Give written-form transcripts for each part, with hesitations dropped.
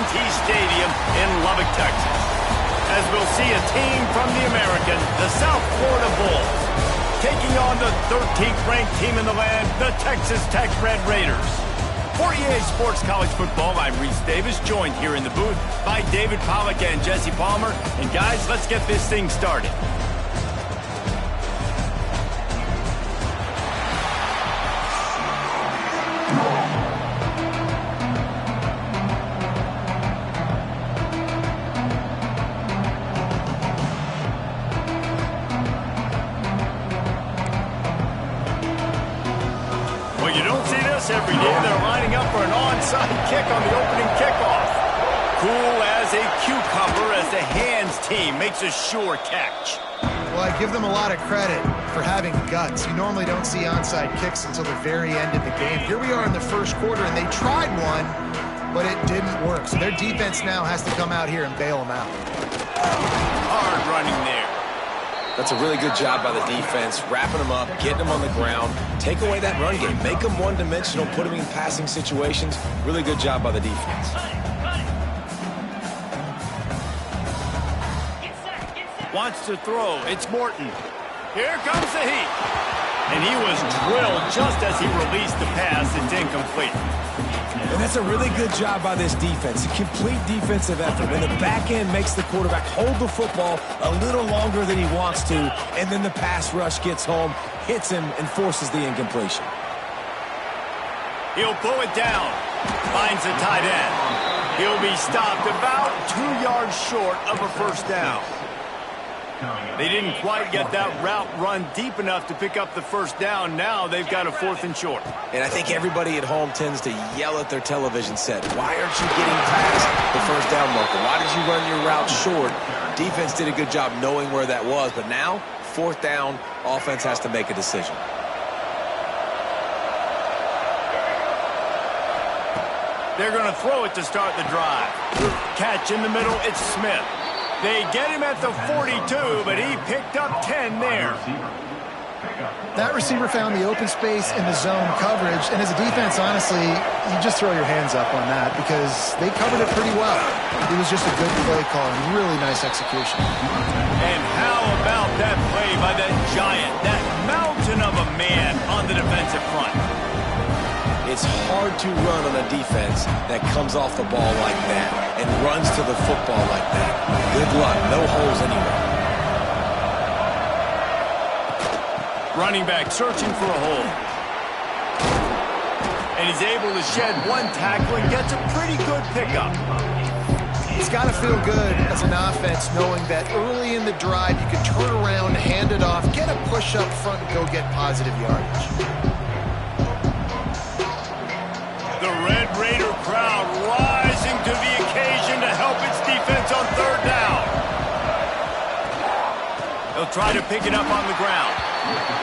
Stadium in Lubbock, Texas, as we'll see a team from the American, the South Florida Bulls, taking on the 13th ranked team in the land, the Texas Tech Red Raiders. For EA Sports College Football, I'm Reese Davis, joined here in the booth by David Pollack and Jesse Palmer. And guys, let's get this thing started. Every day they're lining up for an onside kick on the opening kickoff. Cool as a cucumber as the hands team makes a sure catch. Well, I give them a lot of credit for having guts. You normally don't see onside kicks until the very end of the game. Here we are in the first quarter, and they tried one, but it didn't work. So their defense now has to come out here and bail them out. Hard running there. That's a really good job by the defense, wrapping them up, getting them on the ground, take away that run game, make them one-dimensional, put them in passing situations. Really good job by the defense. Wants to throw. It's Morton. Here comes the heat. And he was drilled just as he released the pass. It's incomplete. And that's a really good job by this defense, a complete defensive effort. When the back end makes the quarterback hold the football a little longer than he wants to, and then the pass rush gets home, hits him, and forces the incompletion. He'll pull it down, finds the tight end. He'll be stopped about 2 yards short of a first down. They didn't quite get that route run deep enough to pick up the first down. Now they've got a 4th and short. And I think everybody at home tends to yell at their television set. Why aren't you getting past the first down marker? Why did you run your route short? Defense did a good job knowing where that was. But now, 4th down, offense has to make a decision. They're going to throw it to start the drive. Catch in the middle, it's Smith. They get him at the 42, but he picked up 10 there. That receiver found the open space in the zone coverage, and as a defense, honestly, you just throw your hands up on that because they covered it pretty well. It was just a good play call and really nice execution. And how about that play by that giant, that mountain of a man on the defensive front? It's hard to run on a defense that comes off the ball like that and runs to the football like that. Good luck. No holes anywhere. Running back searching for a hole. And he's able to shed one tackle and gets a pretty good pickup. It's got to feel good as an offense knowing that early in the drive you can turn around, hand it off, get a push up front, and go get positive yardage. The Red Raider crowd rising to the occasion to help its defense on 3rd down. They'll try to pick it up on the ground.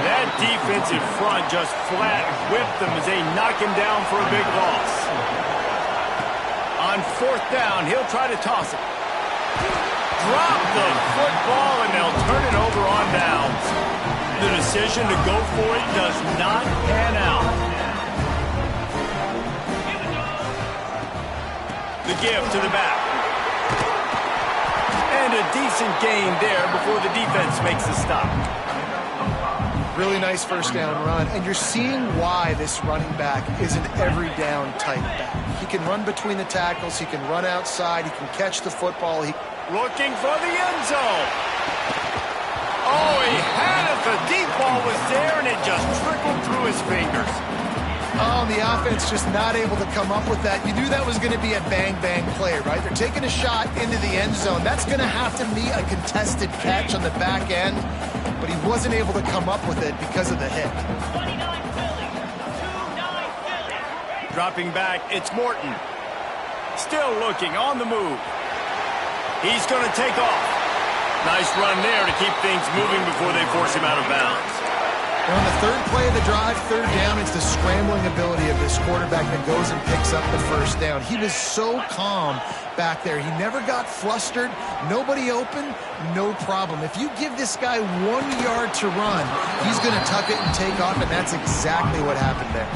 That defensive front just flat whipped them as they knock him down for a big loss. On 4th down, he'll try to toss it. Drop the football, and they'll turn it over on downs. The decision to go for it does not pan out. The give to the back. And a decent gain there before the defense makes the stop. Really nice first down run, and you're seeing why this running back is an every down type back. He can run between the tackles, he can run outside, he can catch the football. Looking for the end zone. Oh, he had it. The deep ball was there, and it just trickled through his fingers. Oh, the offense just not able to come up with that. You knew that was going to be a bang-bang play, right? They're taking a shot into the end zone. That's going to have to be a contested catch on the back end, but he wasn't able to come up with it because of the hit. Dropping back, it's Morton. Still looking, on the move. He's going to take off. Nice run there to keep things moving before they force him out of bounds. And on the 3rd play of the drive, 3rd down, it's the scrambling ability of this quarterback that goes and picks up the first down. He was so calm back there. He never got flustered. Nobody open, no problem. If you give this guy 1 yard to run, he's going to tuck it and take off, and that's exactly what happened there.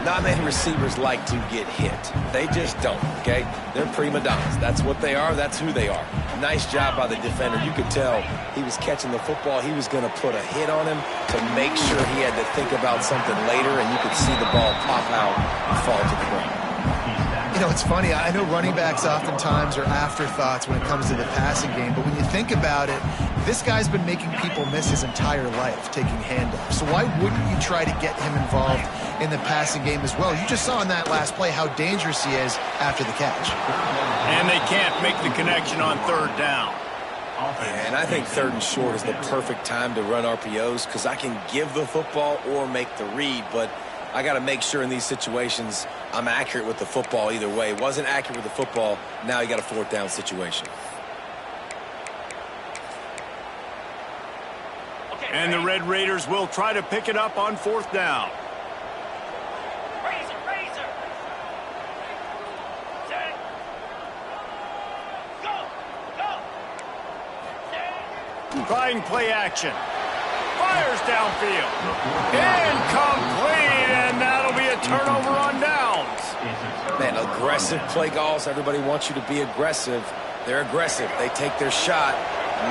Not many receivers like to get hit. They just don't, okay? They're prima donnas. That's what they are. That's who they are. Nice job by the defender. You could tell he was catching the football. He was going to put a hit on him to make sure he had to think about something later, and you could see the ball pop out and fall to the ground. You know, it's funny. I know running backs oftentimes are afterthoughts when it comes to the passing game, but when you think about it, this guy's been making people miss his entire life taking handoffs. So why wouldn't you try to get him involved in the passing game as well? You just saw in that last play how dangerous he is after the catch. And they can't make the connection on third down. And I think third and short is the perfect time to run RPOs because I can give the football or make the read, but I got to make sure in these situations I'm accurate with the football either way. Wasn't accurate with the football, now you got a fourth down situation. And the Red Raiders will try to pick it up on fourth down. Razor. Set. Go. Set. Trying play action. Fires downfield. Incomplete, and that'll be a turnover on downs. Man, aggressive play calls. Everybody wants you to be aggressive. They're aggressive. They take their shot.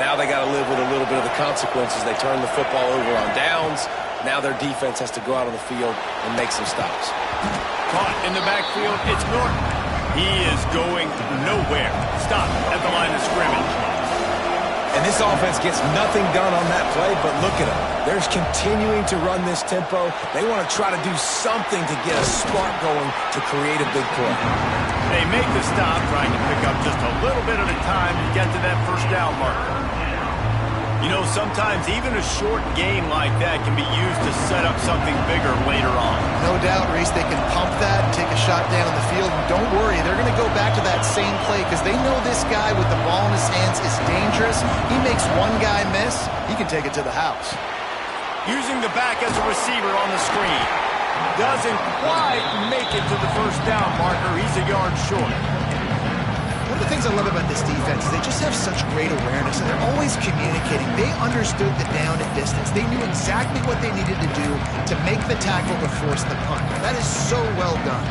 Now they got to live with a little bit of the consequences. They turn the football over on downs. Now their defense has to go out on the field and make some stops. Caught in the backfield, it's Norton. He is going nowhere. Stop at the line of scrimmage. And this offense gets nothing done on that play, but look at them. They're continuing to run this tempo. They want to try to do something to get a spark going to create a big play. They make the stop, trying to pick up just a little bit at a time to get to that first down marker. You know, sometimes even a short gain like that can be used to set up something bigger later on. No doubt, Reese, they can pump that and take a shot down on the field. And don't worry, they're going to go back to that same play because they know this guy with the ball in his hands is dangerous. He makes one guy miss, he can take it to the house. Using the back as a receiver on the screen. Doesn't quite make it to the first down marker. He's a yard short. One of the things I love about this defense is they just have such great awareness, and they're always communicating. They understood the down and distance. They knew exactly what they needed to do to make the tackle to force the punt. That is so well done.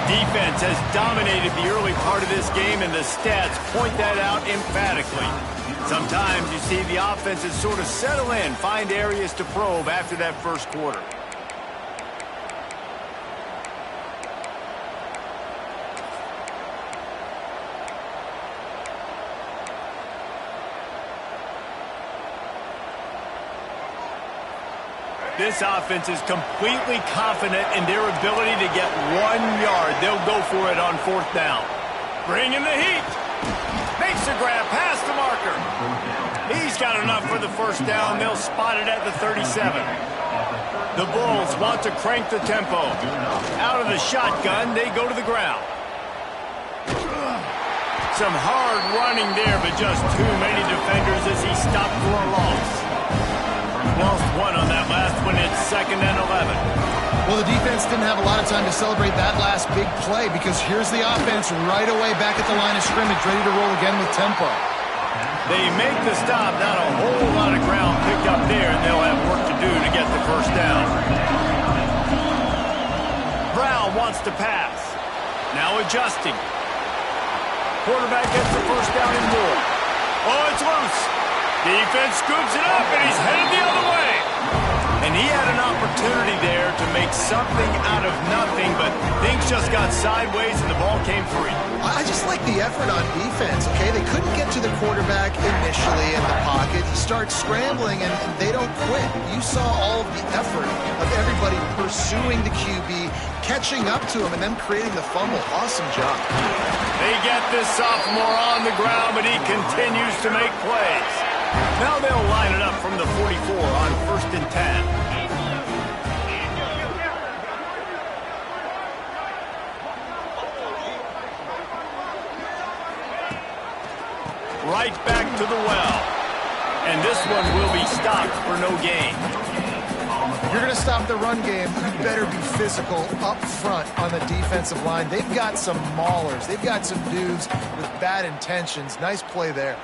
Defense has dominated the early part of this game, and the stats point that out emphatically. Sometimes you see the offenses sort of settle in, find areas to probe after that first quarter. This offense is completely confident in their ability to get 1 yard. They'll go for it on fourth down. Bringing the heat. Makes the grab past the marker. He's got enough for the first down. They'll spot it at the 37. The Bulls want to crank the tempo. Out of the shotgun, they go to the ground. Some hard running there, but just too many defenders as he stopped for a loss. Lost one on that last one. It's 2nd and 11. Well, the defense didn't have a lot of time to celebrate that last big play because here's the offense right away back at the line of scrimmage, ready to roll again with tempo. They make the stop. Not a whole lot of ground picked up there, and they'll have work to do to get the first down. Brown wants to pass. Now adjusting. Quarterback gets the first down and more. Oh, it's loose. Defense scoops it up, and he's headed the other way. And he had an opportunity there to make something out of nothing, but things just got sideways, and the ball came free. I just like the effort on defense, okay? They couldn't get to the quarterback initially in the pocket. He starts scrambling, and they don't quit. You saw all of the effort of everybody pursuing the QB, catching up to him, and then creating the fumble. Awesome job. They get this sophomore on the ground, but he continues to make plays. Now they'll line it up from the 44 on 1st and 10. Right back to the well. And this one will be stopped for no gain. If you're going to stop the run game, you better be physical up front on the defensive line. They've got some maulers. They've got some dudes with bad intentions. Nice play there.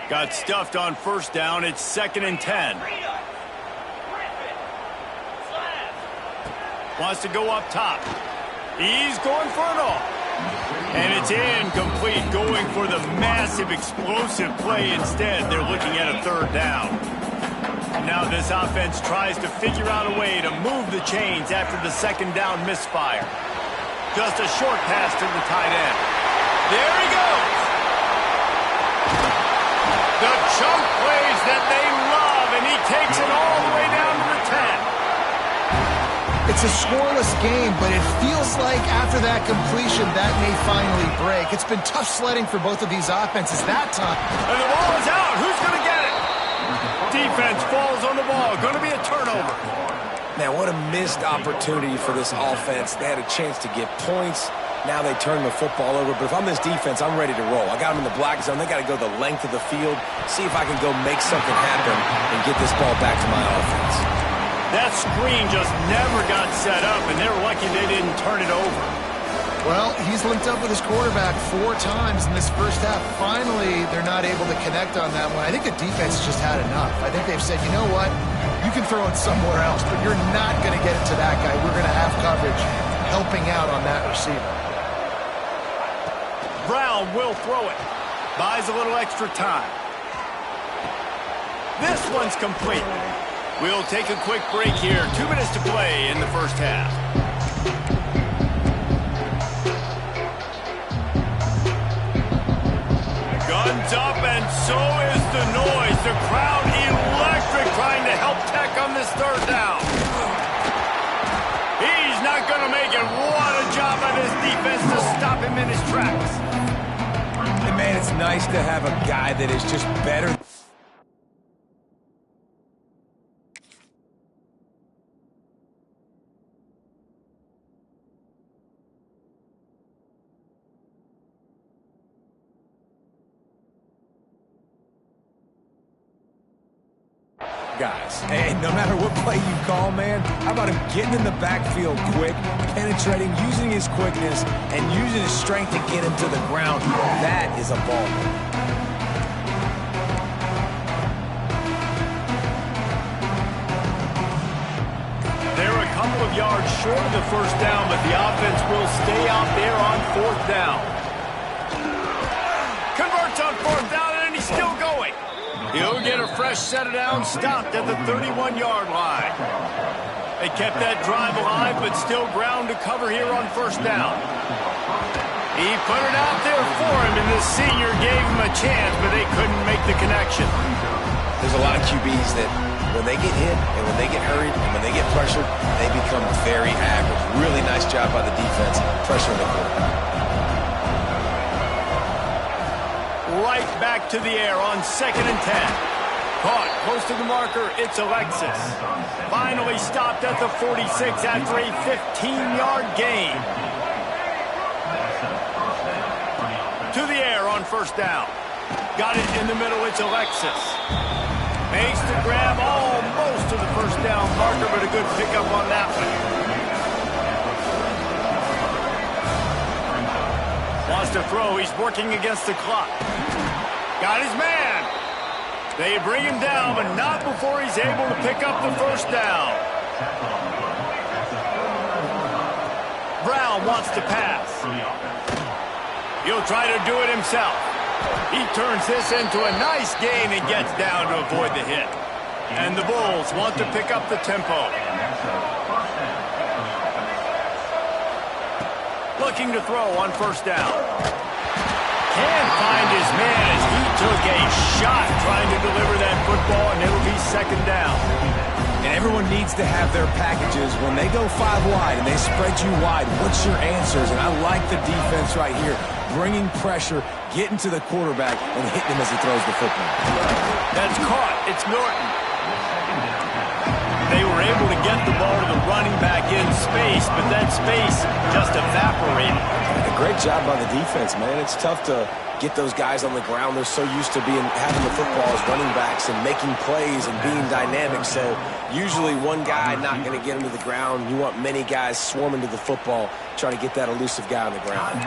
Got stuffed on first down. It's 2nd and 10. Wants to go up top. He's going for it all. And it's incomplete, going for the massive, explosive play instead. They're looking at a 3rd down. Now this offense tries to figure out a way to move the chains after the 2nd down misfire. Just a short pass to the tight end. There he goes. The chunk plays that they love, and he takes it all the way down to the 10. It's a scoreless game, but it feels like after that completion, that may finally break. It's been tough sledding for both of these offenses that time. And the ball is out. Who's going to get it? Defense falls on the ball. Going to be a turnover. Man, what a missed opportunity for this offense. They had a chance to get points. Now they turn the football over. But if I'm this defense, I'm ready to roll. I got them in the black zone. They got to go the length of the field, see if I can go make something happen and get this ball back to my offense. That screen just never got set up, and they're lucky they didn't turn it over. Well, he's linked up with his quarterback 4 times in this first half. Finally, they're not able to connect on that one. I think the defense just had enough. I think they've said, you know what? You can throw it somewhere else, but you're not going to get it to that guy. We're going to have coverage helping out on that receiver. Brown will throw it. Buys a little extra time. This one's complete. We'll take a quick break here. 2 minutes to play in the first half. Guns up, and so is the noise. The crowd electric, trying to help Tech on this 3rd down. He's not going to make it. What a job by this defense to stop him in his tracks. And man, it's nice to have a guy that is just better. Guys, hey, no matter what play you call, man, how about him getting in the backfield quick, penetrating, using his quickness, and using his strength to get him to the ground? That is a ball. They're a couple of yards short of the first down, but the offense will stay out there on 4th down. Converts on 4th down, and he's still going. He'll get a fresh set of downs, stopped at the 31-yard line. They kept that drive alive, but still ground to cover here on 1st down. He put it out there for him, and the senior gave him a chance, but they couldn't make the connection. There's a lot of QBs that when they get hit and when they get hurried and when they get pressured, they become very average. Really nice job by the defense, pressuring the quarterback. Right back to the air on 2nd and 10. Caught close to the marker, it's Alexis. Finally stopped at the 46 after a 15-yard gain. To the air on 1st down. Got it in the middle, it's Alexis. Makes the grab almost to the 1st down marker, but a good pickup on that one. Wants to throw, he's working against the clock. Got his man. They bring him down, but not before he's able to pick up the 1st down. Brown wants to pass. He'll try to do it himself. He turns this into a nice gain and gets down to avoid the hit. And the Bulls want to pick up the tempo. Looking to throw on 1st down. Can't find his man as he took a shot trying to deliver that football, and it'll be 2nd down. And everyone needs to have their packages. When they go 5 wide and they spread you wide, what's your answers? And I like the defense right here, bringing pressure, getting to the quarterback, and hitting him as he throws the football. That's caught. It's Norton. They were able to get the ball to the running back in space, but that space just evaporated. A great job by the defense, man. It's tough to get those guys on the ground. They're so used to having the football as running backs and making plays and being dynamic. So usually one guy not going to get him to the ground. You want many guys swarming to the football, trying to get that elusive guy on the ground.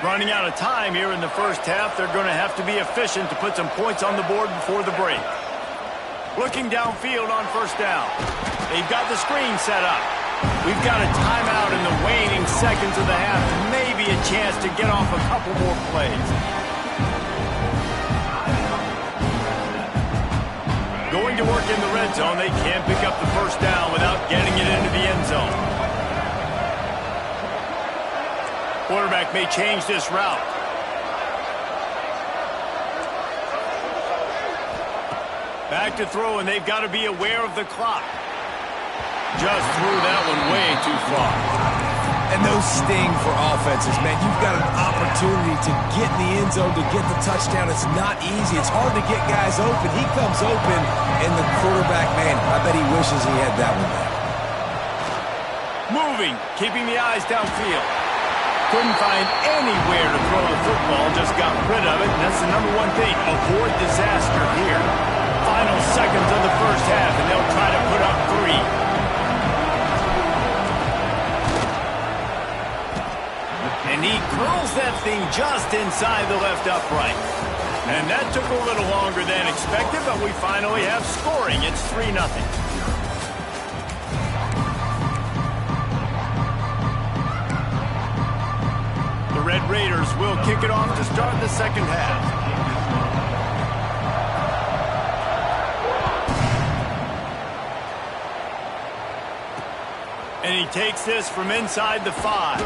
Running out of time here in the first half, they're going to have to be efficient to put some points on the board before the break. Looking downfield on first down. They've got the screen set up. We've got a timeout in the waning seconds of the half. Maybe a chance to get off a couple more plays. Going to work in the red zone. They can't pick up the first down without getting it into the end zone. Quarterback may change this route. Back to throw, and they've got to be aware of the clock. Just threw that one way too far. And those sting for offenses, man. You've got an opportunity to get in the end zone, to get the touchdown. It's not easy. It's hard to get guys open. He comes open, and the quarterback, man, I bet he wishes he had that one back. Moving, keeping the eyes downfield. Couldn't find anywhere to throw the football, just got rid of it, and that's the number one thing. Avoid disaster here. Final seconds of the first half, and they'll try to put up 3. And he curls that thing just inside the left upright. And that took a little longer than expected, but we finally have scoring. It's 3-0. The Red Raiders will kick it off to start the second half. And he takes this from inside the 5.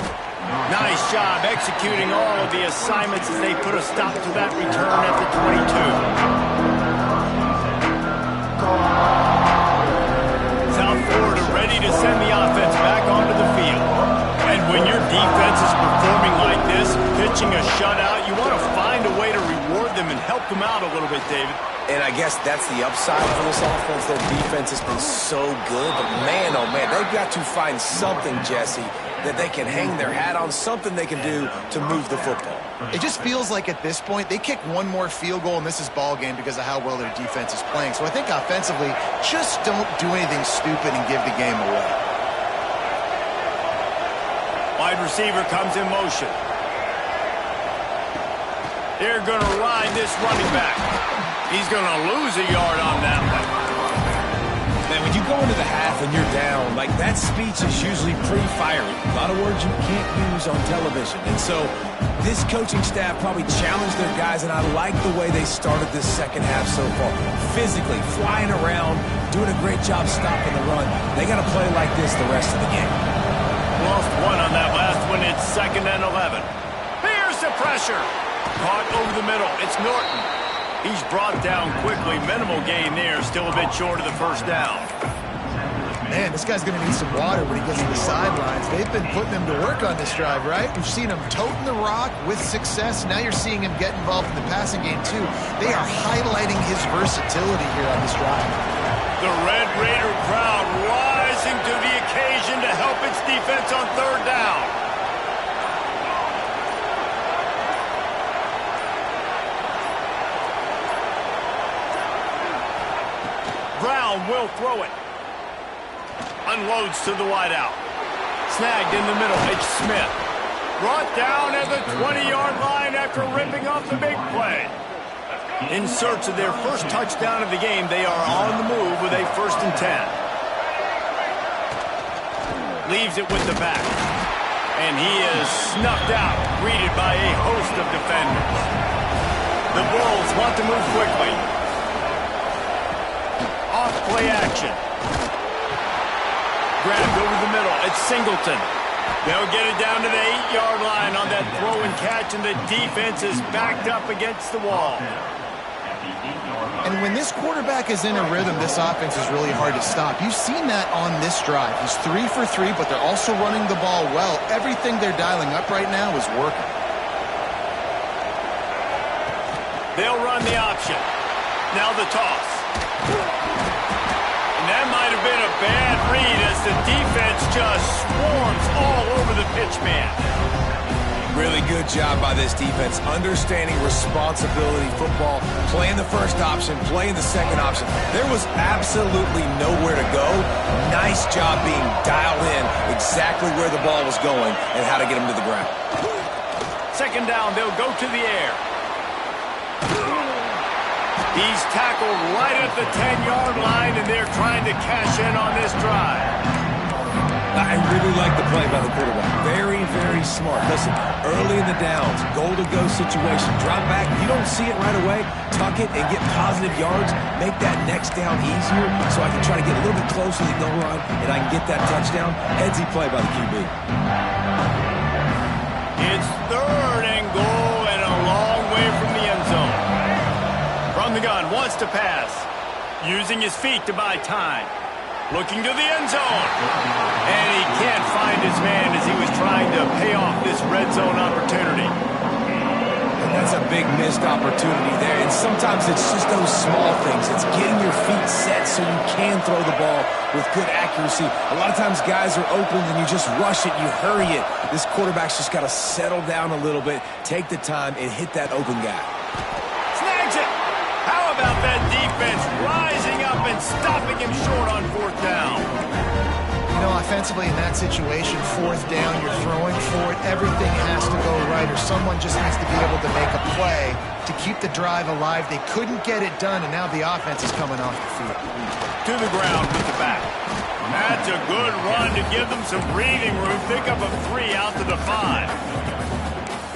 Nice job executing all of the assignments as they put a stop to that return at the 22. South Florida ready to send the offense back onto the field. And when your defense is performing like this, pitching a shutout, you want to find a way to reward them and help them out a little bit, David. And I guess that's the upside for this offense. Their defense has been so good, but man, oh man, they've got to find something, Jesse, that they can hang their hat on, something they can do to move the football. It just feels like at this point, they kick one more field goal and this is ball game because of how well their defense is playing. So I think offensively, just don't do anything stupid and give the game away. Wide receiver comes in motion. They're going to ride this running back. He's going to lose a yard on that one. Man, when you go into the half and you're down, like that speech is usually pretty fiery. A lot of words you can't use on television. And so this coaching staff probably challenged their guys, and I like the way they started this second half so far. Physically, flying around, doing a great job stopping the run. They got to play like this the rest of the game. Lost one on that last one. It's 2nd and 11. Here's the pressure. Caught over the middle. It's Norton. He's brought down quickly. Minimal gain there. Still a bit short of the first down. Man, this guy's going to need some water when he gets to the sidelines. They've been putting him to work on this drive, right? We've seen him toting the rock with success. Now you're seeing him get involved in the passing game, too. They are highlighting his versatility here on this drive. The Red Raider crowd rising to the occasion to help its defense on 3rd down. Brown will throw it. Unloads to the wideout. Snagged in the middle. It's Smith. Brought down at the 20-yard line after ripping off the big play. In search of their first touchdown of the game, they are on the move with a 1st and 10. Leaves it with the back. And he is snuffed out, greeted by a host of defenders. The Bulls want to move quickly. Off-play action. Grabbed over the middle. It's Singleton. They'll get it down to the 8-yard line on that throw and catch, and the defense is backed up against the wall. And when this quarterback is in a rhythm, this offense is really hard to stop. You've seen that on this drive. He's 3 for 3, but they're also running the ball well. Everything they're dialing up right now is working. They'll run the option. Now the toss. And that might have been a bad read as the defense just swarms all over the pitch man. Really good job by this defense, understanding responsibility football, playing the first option, playing the second option. There was absolutely nowhere to go. Nice job being dialed in exactly where the ball was going and how to get him to the ground. Second down, they'll go to the air. He's tackled right at the 10-yard line, and they're trying to cash in on this drive. I really like the play by the quarterback. Very, very smart. Listen, early in the downs, goal-to-go situation, drop back. If you don't see it right away, tuck it and get positive yards. Make that next down easier so I can try to get a little bit closer to the goal line and I can get that touchdown. Headsy play by the QB. It's third and goal and a long way from the end zone. From the gun, wants to pass. Using his feet to buy time. Looking to the end zone. And he can't find his man as he was trying to pay off this red zone opportunity. And that's a big missed opportunity there. And sometimes it's just those small things. It's getting your feet set so you can throw the ball with good accuracy. A lot of times guys are open and you just rush it, you hurry it. This quarterback's just got to settle down a little bit, take the time, and hit that open guy. Snags it. How about that defense rising up and stopping him short on fourth down? You know, offensively in that situation, fourth down, you're throwing for it. Everything has to go right, or someone just needs to be able to make a play to keep the drive alive. They couldn't get it done, and now the offense is coming off the field. To the ground with the back. That's a good run to give them some breathing room. Pick up a 3 out to the 5.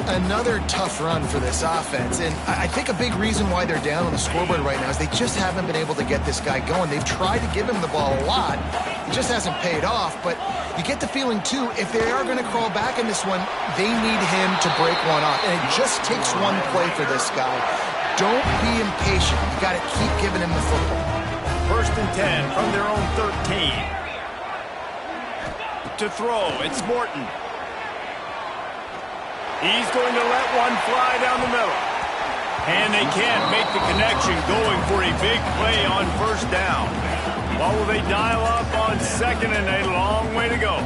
Another tough run for this offense, and I think a big reason why they're down on the scoreboard right now is they just haven't been able to get this guy going. They've tried to give him the ball a lot. It just hasn't paid off, but you get the feeling, too, if they are going to crawl back in this one, they need him to break one off, and it just takes one play for this guy. Don't be impatient. You got to keep giving him the football. First and 10 from their own 13. To throw, it's Morton. He's going to let one fly down the middle. And they can't make the connection, going for a big play on first down. What will they dial up on second and a long way to go?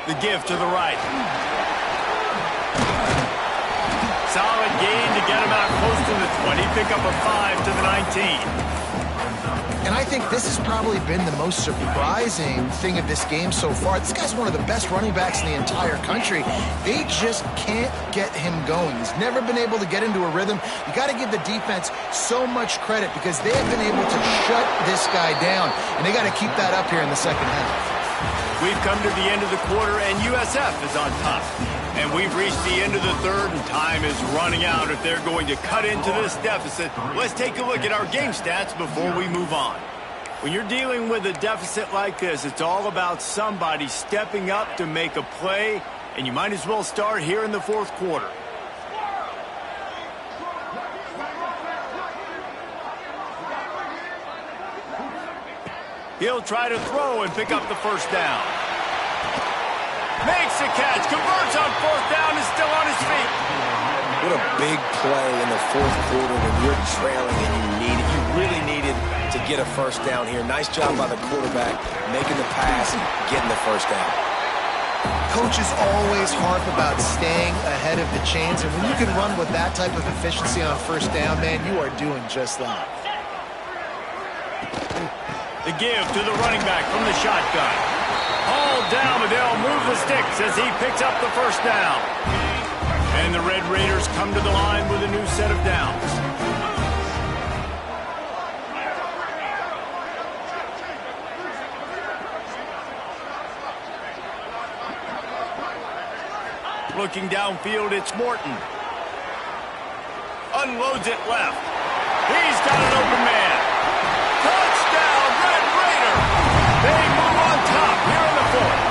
The give to the right. Solid gain to get him out close to the 20. Pick up a 5 to the 19. And I think this has probably been the most surprising thing of this game so far. This guy's one of the best running backs in the entire country. They just can't get him going. He's never been able to get into a rhythm. You got to give the defense so much credit because they have been able to shut this guy down, and they got to keep that up here in the second half. We've come to the end of the quarter, and USF is on top. And we've reached the end of the third, and time is running out if they're going to cut into this deficit. Let's take a look at our game stats before we move on. When you're dealing with a deficit like this, it's all about somebody stepping up to make a play, and you might as well start here in the fourth quarter. He'll try to throw and pick up the first down. Makes a catch, converts on fourth down, is still on his feet. What a big play in the fourth quarter when you're trailing and you really needed to get a first down here. Nice job by the quarterback making the pass and getting the first down. Coaches always harp about staying ahead of the chains, and when you can run with that type of efficiency on first down, man, you are doing just that. The give to the running back from the shotgun. All down, but they'll move the sticks as he picks up the first down. And the Red Raiders come to the line with a new set of downs. Looking downfield, it's Morton. Unloads it left. He's got an open man. Touchdown, Red Raider! They move on top here in the fourth.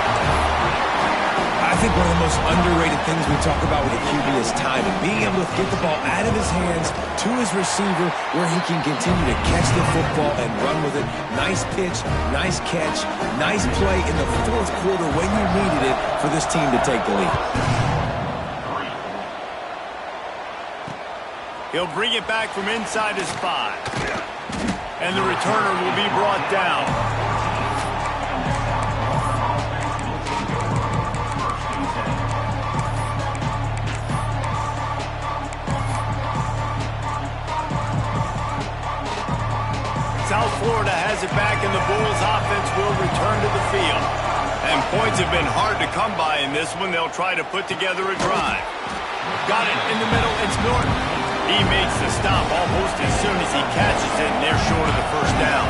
I think one of the most most underrated things we talk about with a QB is timing. Being able to get the ball out of his hands to his receiver where he can continue to catch the football and run with it. Nice pitch, nice catch, nice play in the fourth quarter when you needed it for this team to take the lead. He'll bring it back from inside his 5. And the returner will be brought down. South Florida has it back, and the Bulls offense will return to the field. And points have been hard to come by in this one. They'll try to put together a drive. Got it in the middle. It's Norton. He makes the stop almost as soon as he catches it, and they're short of the first down.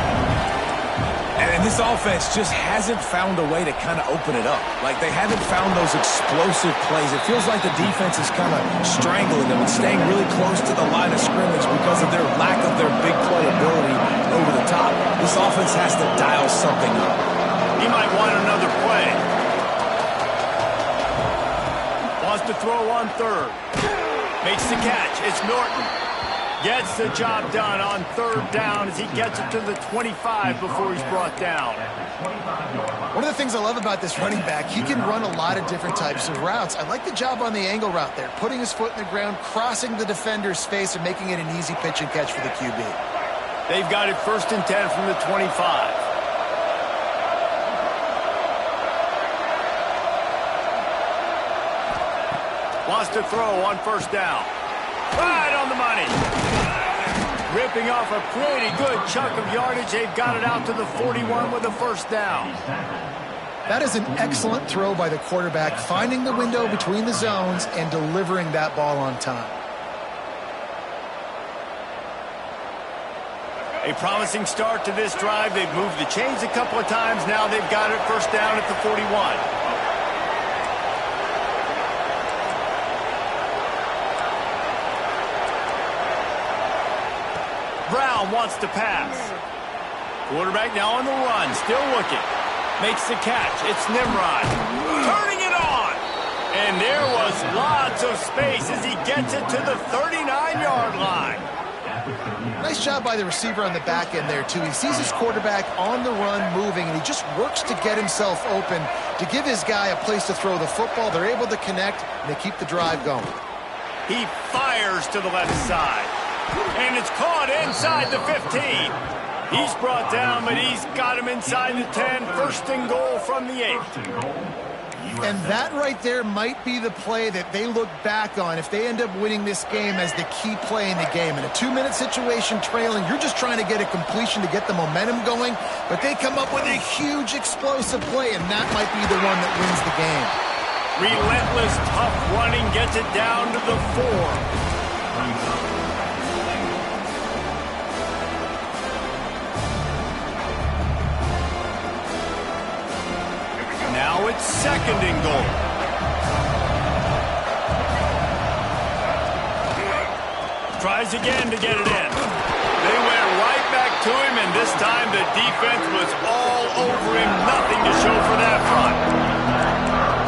And this offense just hasn't found a way to kind of open it up. Like, they haven't found those explosive plays. It feels like the defense is kind of strangling them and staying really close to the line of scrimmage because of their lack of their big play ability over the top. This offense has to dial something up. He might want another play. Wants to throw on third. Makes the catch. It's Norton. Gets the job done on third down as he gets it to the 25 before he's brought down. One of the things I love about this running back, he can run a lot of different types of routes. I like the job on the angle route there, putting his foot in the ground, crossing the defender's face, and making it an easy pitch and catch for the QB. They've got it 1st and 10 from the 25. Wants to throw on 1st down. Right on the money. Ripping off a pretty good chunk of yardage. They've got it out to the 41 with a 1st down. That is an excellent throw by the quarterback, finding the window between the zones and delivering that ball on time. A promising start to this drive. They've moved the chains a couple of times. Now they've got it 1st down at the 41. Brown wants to pass. Quarterback now on the run, still looking. Makes the catch. It's Nimrod. Turning it on. And there was lots of space as he gets it to the 39-yard line. Nice job by the receiver on the back end there, too. He sees his quarterback on the run moving, and he just works to get himself open to give his guy a place to throw the football. They're able to connect, and they keep the drive going. He fires to the left side. And it's caught inside the 15. He's brought down, but he's got him inside the 10. 1st and goal from the 8. And that right there might be the play that they look back on if they end up winning this game as the key play in the game. In a 2-minute situation trailing, you're just trying to get a completion to get the momentum going, but they come up with a huge explosive play, and that might be the one that wins the game. Relentless, tough running gets it down to the 4. Now it's 2nd and goal. Tries again to get it in. They went right back to him, and this time the defense was all over him. Nothing to show for that front.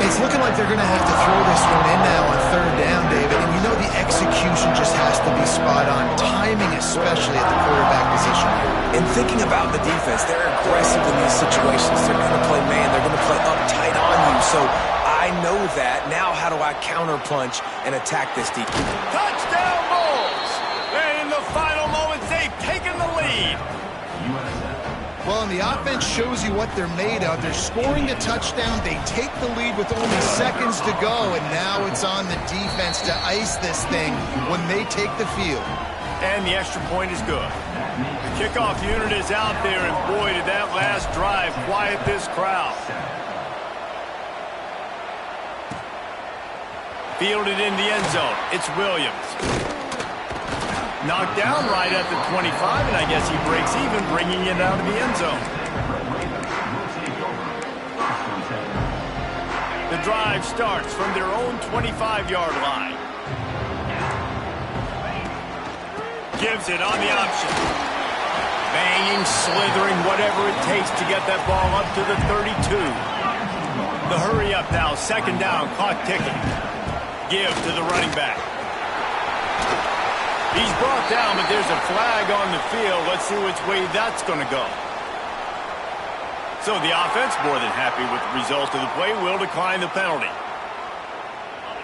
It's looking like they're going to have to throw this one in now on 3rd down, David. And you know the execution just has to be spot on. Timing, especially at the quarterback position here. And thinking about the defense, they're aggressive in these situations. They're going to play man. They're going to play up tight on you. So I know that. Now how do I counterpunch and attack this defense? Touchdown Bulls! And in the final moments, they've taken the lead. Well, and the offense shows you what they're made of. They're scoring the touchdown. They take the lead with only seconds to go, and now it's on the defense to ice this thing when they take the field. And the extra point is good. The kickoff unit is out there, and boy, did that last drive quiet this crowd. Fielded in the end zone. It's Williams. Knocked down right at the 25, and I guess he breaks even, bringing it out of the end zone. The drive starts from their own 25-yard line. Gives it on the option. Banging, slithering, whatever it takes to get that ball up to the 32. The hurry up now, second down, clock ticking. Give to the running back. He's brought down, but there's a flag on the field. Let's see which way that's going to go. So the offense, more than happy with the result of the play, will decline the penalty.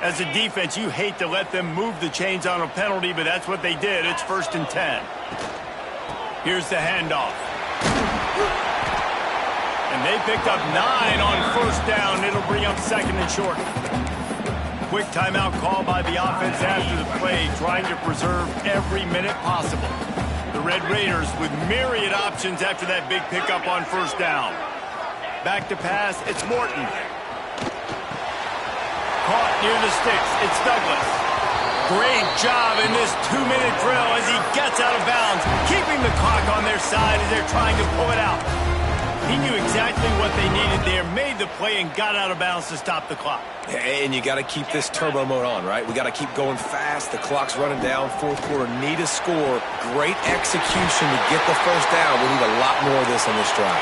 As a defense, you hate to let them move the chains on a penalty, but that's what they did. It's 1st and 10. Here's the handoff. And they picked up 9 on 1st down. It'll bring up 2nd and short. Quick timeout call by the offense after the play, trying to preserve every minute possible. The Red Raiders with myriad options after that big pickup on 1st down. Back to pass, it's Morton. Caught near the sticks, it's Douglas. Great job in this 2-minute drill as he gets out of bounds, keeping the clock on their side as they're trying to pull it out. He knew exactly what they needed there, made the play, and got out of bounds to stop the clock. And you got to keep this turbo mode on, right? We got to keep going fast. The clock's running down. 4th quarter, need a score. Great execution to get the 1st down. We need a lot more of this on this drive.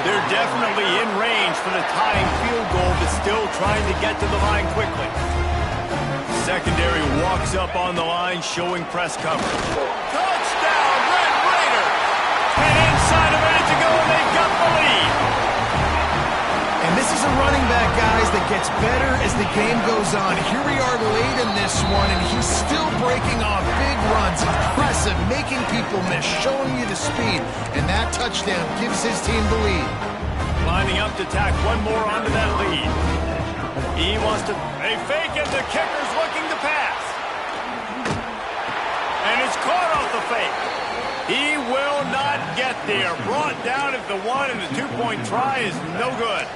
They're definitely in range for the tying field goal, but still trying to get to the line quickly. Secondary walks up on the line, showing press coverage. Touchdown, Red Raiders! And inside a minute to go, they've got the lead. And this is a running back, guys, that gets better as the game goes on. Here we are late in this one, and he's still breaking off big runs. Impressive, making people miss, showing you the speed. And that touchdown gives his team the lead. Lining up to tack one more onto that lead. He wants to... They fake it, the kicker's looking to pass. And it's caught off the fake. He will not get there. Brought down at the 1, and the 2-point try is no good.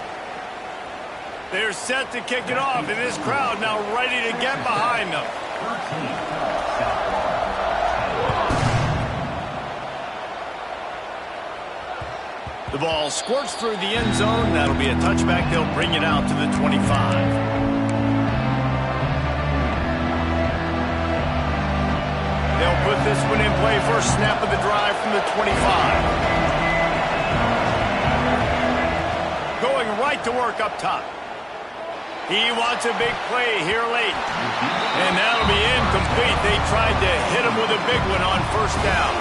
They're set to kick it off, and this crowd now ready to get behind them. The ball squirts through the end zone. That'll be a touchback. They'll bring it out to the 25. They'll put this one in play. First snap of the drive from the 25. Going right to work up top. He wants a big play here late. And that'll be incomplete. They tried to hit him with a big one on 1st down.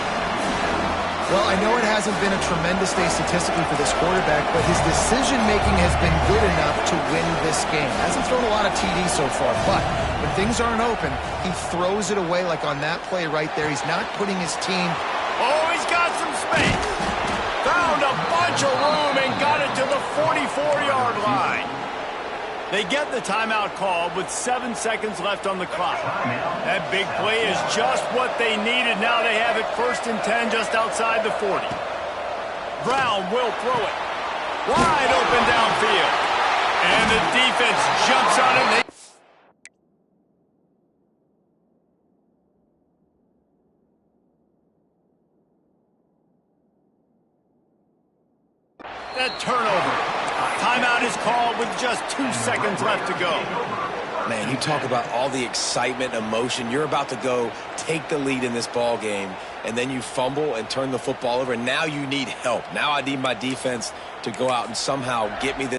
Well, I know it hasn't been a tremendous day statistically for this quarterback, but his decision-making has been good enough to win this game. Hasn't thrown a lot of TDs so far, but when things aren't open, he throws it away like on that play right there. He's not putting his team... Oh, he's got some space. Found a bunch of room and got it to the 44-yard line. They get the timeout called with 7 seconds left on the clock. That big play is just what they needed. Now they have it 1st and 10 just outside the 40. Brown will throw it. Wide open downfield. And the defense jumps on him. That turnover. Timeout is called with just 2 seconds left to go. Man, you talk about all the excitement, emotion. You're about to go take the lead in this ball game, and then you fumble and turn the football over, and now you need help. Now I need my defense to go out and somehow get me this.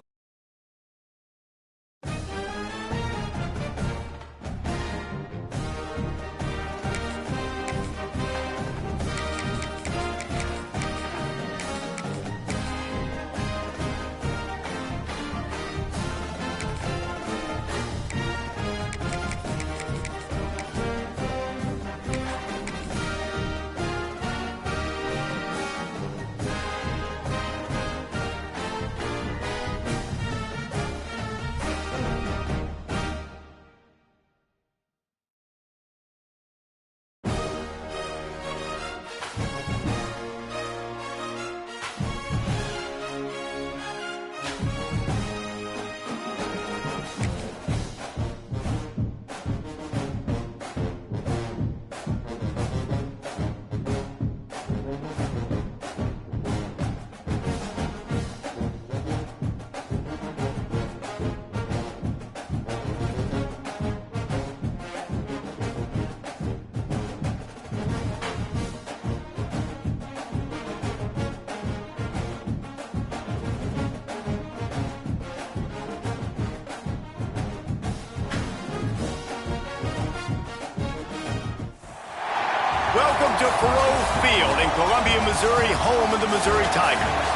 Welcome to Faurot Field in Columbia, Missouri, home of the Missouri Tigers.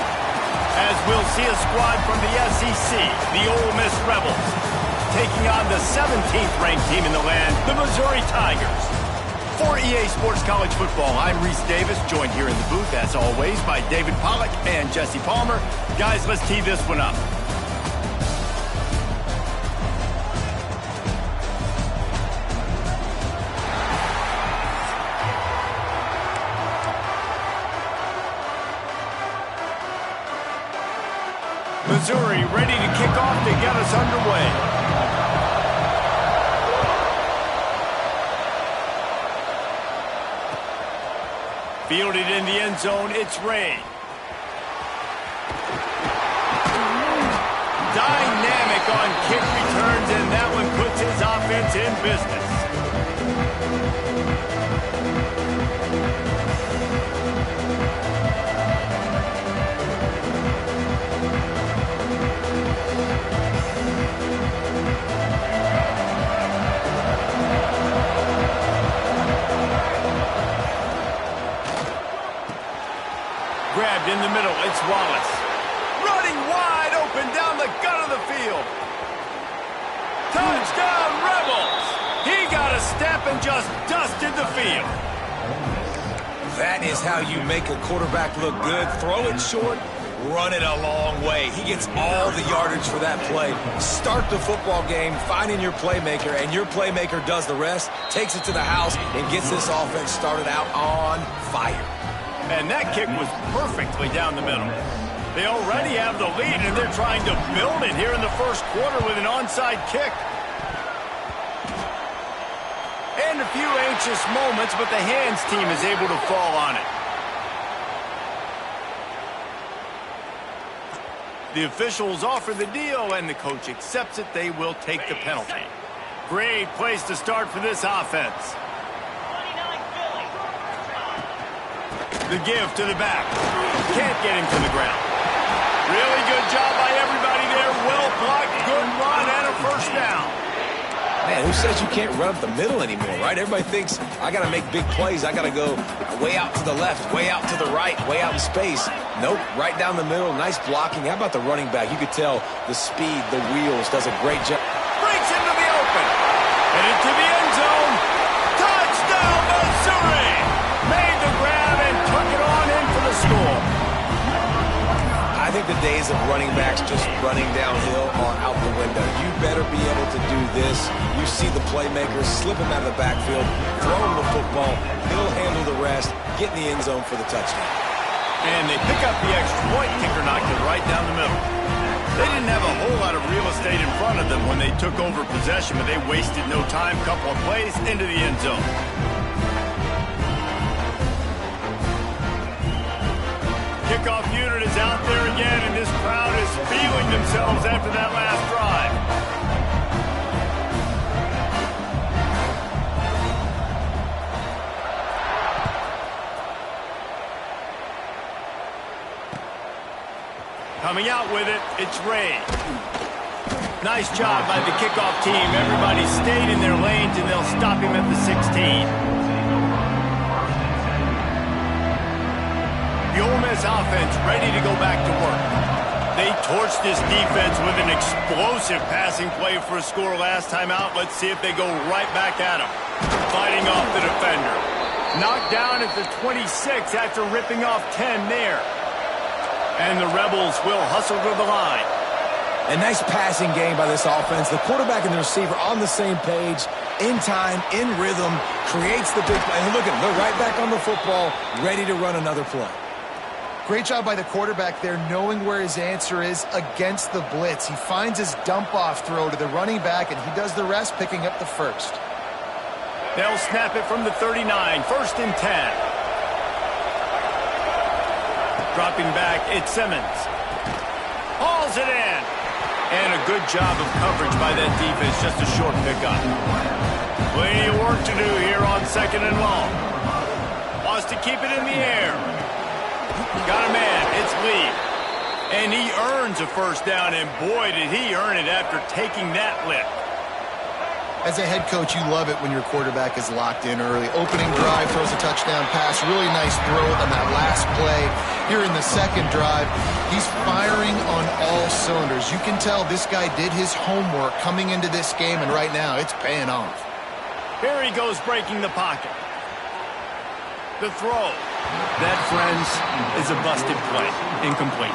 As we'll see a squad from the SEC, the Ole Miss Rebels, taking on the 17th ranked team in the land, the Missouri Tigers. For EA Sports College Football, I'm Reese Davis, joined here in the booth, as always, by David Pollack and Jesse Palmer. Guys, let's tee this one up. Missouri ready to kick off to get us underway. Fielded in the end zone, it's Ray. Dynamic on kick returns, and that one puts his offense in business. Grabbed in the middle, it's Wallace. Running wide open down the gut of the field. Touchdown, Rebels! He got a step and just dusted the field. That is how you make a quarterback look good. Throw it short, run it a long way. He gets all the yardage for that play. Start the football game, finding your playmaker, and your playmaker does the rest, takes it to the house, and gets this offense started out on fire. And that kick was perfectly down the middle. They already have the lead, and they're trying to build it here in the first quarter with an onside kick. And a few anxious moments, but the hands team is able to fall on it. The officials offer the deal, and the coach accepts it. They will take the penalty. Great place to start for this offense. The give to the back. Can't get him to the ground. Really good job by everybody there. Well blocked, good run, and a first down. Man, who says you can't run up the middle anymore, right? Everybody thinks, I got to make big plays. I got to go way out to the left, way out to the right, way out in space. Nope, right down the middle. Nice blocking. How about the running back? You could tell the speed, the wheels, does a great job. Breaks into the open. And into the end zone. Touchdown, Missouri! Made the grab and took it on in for the score. I think the days of running backs just running downhill are out the window. You better be able to do this. You see the playmakers slip him out of the backfield, throw him the football, he'll handle the rest, get in the end zone for the touchdown. And they pick up the extra point. Kicker knocked it right down the middle. They didn't have a whole lot of real estate in front of them when they took over possession, but they wasted no time. Couple of plays into the end zone. Kickoff unit is out there again, and this crowd is feeling themselves after that last drive. Coming out with it, it's Ray. Nice job by the kickoff team. Everybody stayed in their lanes, and they'll stop him at the 16. The Ole Miss offense ready to go back to work. They torched this defense with an explosive passing play for a score last time out. Let's see if they go right back at him. Fighting off the defender. Knocked down at the 26 after ripping off 10 there. And the Rebels will hustle to the line. A nice passing game by this offense. The quarterback and the receiver on the same page, in time, in rhythm, creates the big play. And look at them, they're right back on the football, ready to run another play. Great job by the quarterback there, knowing where his answer is against the blitz. He finds his dump-off throw to the running back, and he does the rest, picking up the first. They'll snap it from the 39, 1st and 10. Dropping back, it's Simmons. Hauls it in. And a good job of coverage by that defense, just a short pickup. Plenty of work to do here on 2nd and long. Wants to keep it in the air. Got a man, it's Lee. And he earns a first down, and boy, did he earn it after taking that lift. As a head coach, you love it when your quarterback is locked in early. Opening drive, throws a touchdown pass. Really nice throw on that last play. Here in the second drive, he's firing on all cylinders. You can tell this guy did his homework coming into this game, and right now it's paying off. Here he goes, breaking the pocket. The throw. That, friends, is a busted play. Incomplete.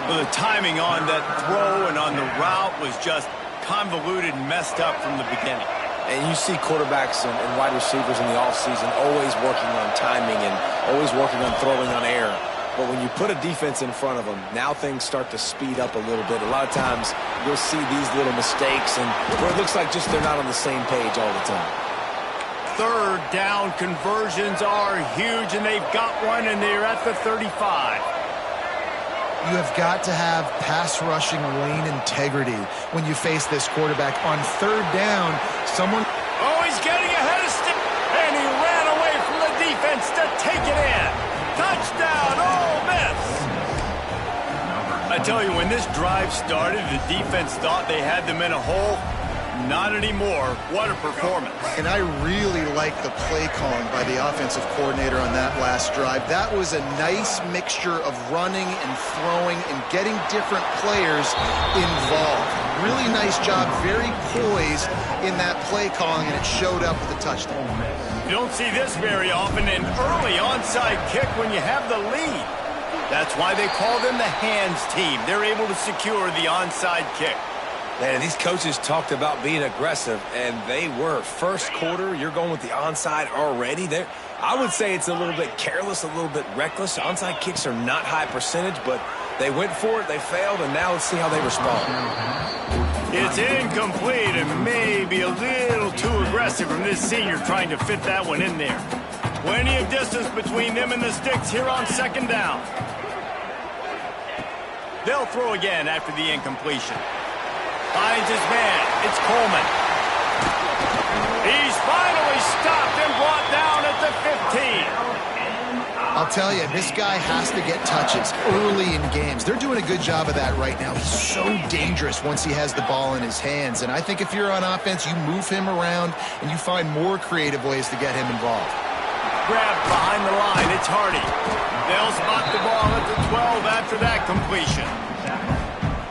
Well, the timing on that throw and on the route was just convoluted and messed up from the beginning. And you see quarterbacks and wide receivers in the offseason always working on timing and always working on throwing on air. But when you put a defense in front of them, now things start to speed up a little bit. A lot of times you'll see these little mistakes and where it looks like just they're not on the same page all the time. Third down conversions are huge, and they've got one, and they're at the 35. You have got to have pass rushing lane integrity when you face this quarterback. On third down, someone... Oh, he's getting ahead of stick, and he ran away from the defense to take it in. Touchdown, Ole Miss. I tell you, when this drive started, the defense thought they had them in a hole. Not anymore. What a performance. And I really like the play calling by the offensive coordinator on that last drive. That was a nice mixture of running and throwing and getting different players involved. Really nice job, very poised in that play calling, and it showed up with a touchdown. You don't see this very often, an early onside kick when you have the lead. That's why they call them the hands team. They're able to secure the onside kick. Man, these coaches talked about being aggressive, and they were. First quarter, you're going with the onside already. I would say it's a little bit careless, a little bit reckless. Onside kicks are not high percentage, but they went for it, they failed, and now let's see how they respond. It's incomplete and maybe a little too aggressive from this senior trying to fit that one in there. Plenty of distance between them and the sticks here on second down. They'll throw again after the incompletion. Finds his man. It's Coleman. He's finally stopped and brought down at the 15. I'll tell you, this guy has to get touches early in games. They're doing a good job of that right now. He's so dangerous once he has the ball in his hands. And I think if you're on offense, you move him around and you find more creative ways to get him involved. Grabbed behind the line. It's Hardy. They'll spot the ball at the 12 after that completion.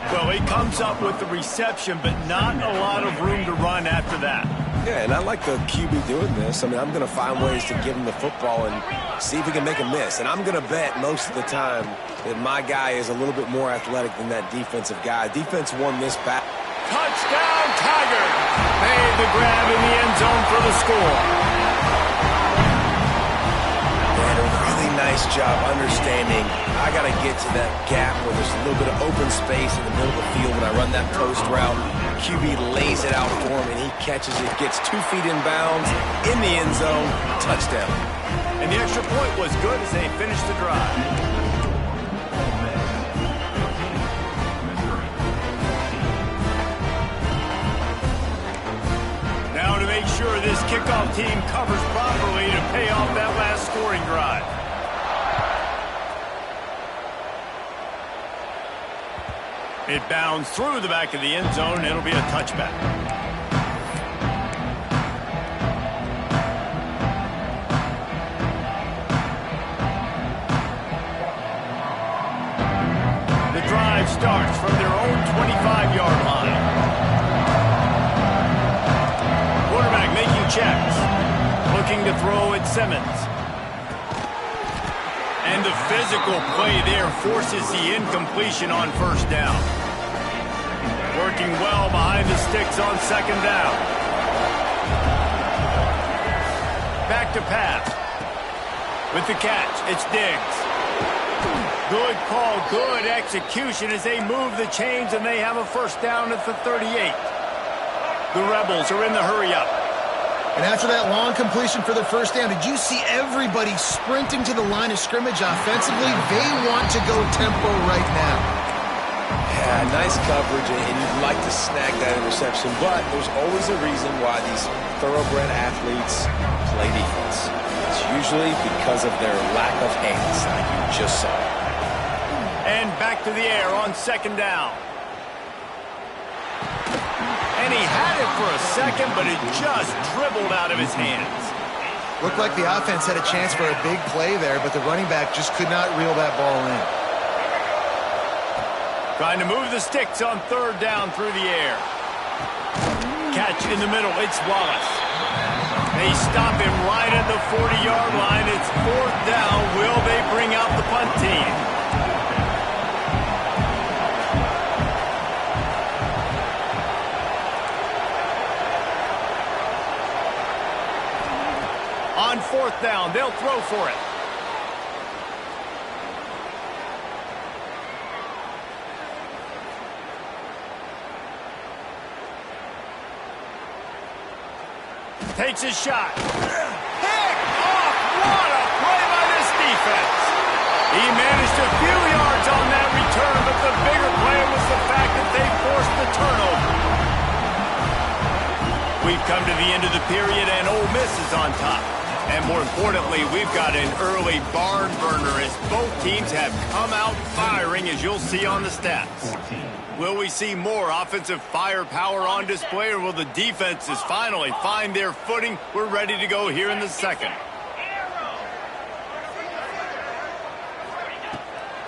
Well, he comes up with the reception, but not a lot of room to run after that. Yeah, and I like the QB doing this. I mean, I'm going to find ways to give him the football and see if he can make a miss. And I'm going to bet most of the time that my guy is a little bit more athletic than that defensive guy. Defense won this back. Touchdown, Tigers! Made the grab in the end zone for the score. Nice job understanding I got to get to that gap where there's a little bit of open space in the middle of the field when I run that post route. QB lays it out for him, and he catches it, gets 2 feet in bounds, in the end zone, touchdown. And the extra point was good as they finished the drive. Now to make sure this kickoff team covers properly to pay off that last scoring drive. It bounds through the back of the end zone, and it'll be a touchback. The drive starts from their own 25-yard line. Quarterback making checks. Looking to throw at Simmons. And the physical play there forces the incompletion on first down. Working well behind the sticks on second down. Back to pass. With the catch, it's Diggs. Good call, good execution as they move the chains and they have a first down at the 38. The Rebels are in the hurry-up. And after that long completion for their first down, did you see everybody sprinting to the line of scrimmage offensively? They want to go tempo right now. Yeah, nice coverage, and you'd like to snag that interception, but there's always a reason why these thoroughbred athletes play defense. It's usually because of their lack of hands, like you just saw. And back to the air on second down. And and he had it for a second, but it just dribbled out of his hands. Looked like the offense had a chance for a big play there, but the running back just could not reel that ball in. Trying to move the sticks on third down through the air. Catch in the middle. It's Wallace. They stop him right at the 40-yard line. It's fourth down. Will they bring out the punt team? On fourth down, they'll throw for it. Takes his shot. Pick off! What a play by this defense. He managed a few yards on that return, but the bigger play was the fact that they forced the turnover. We've come to the end of the period, and Ole Miss is on top. And more importantly, we've got an early barn burner as both teams have come out firing, as you'll see on the stats. Will we see more offensive firepower on display, or will the defenses finally find their footing? We're ready to go here in the second.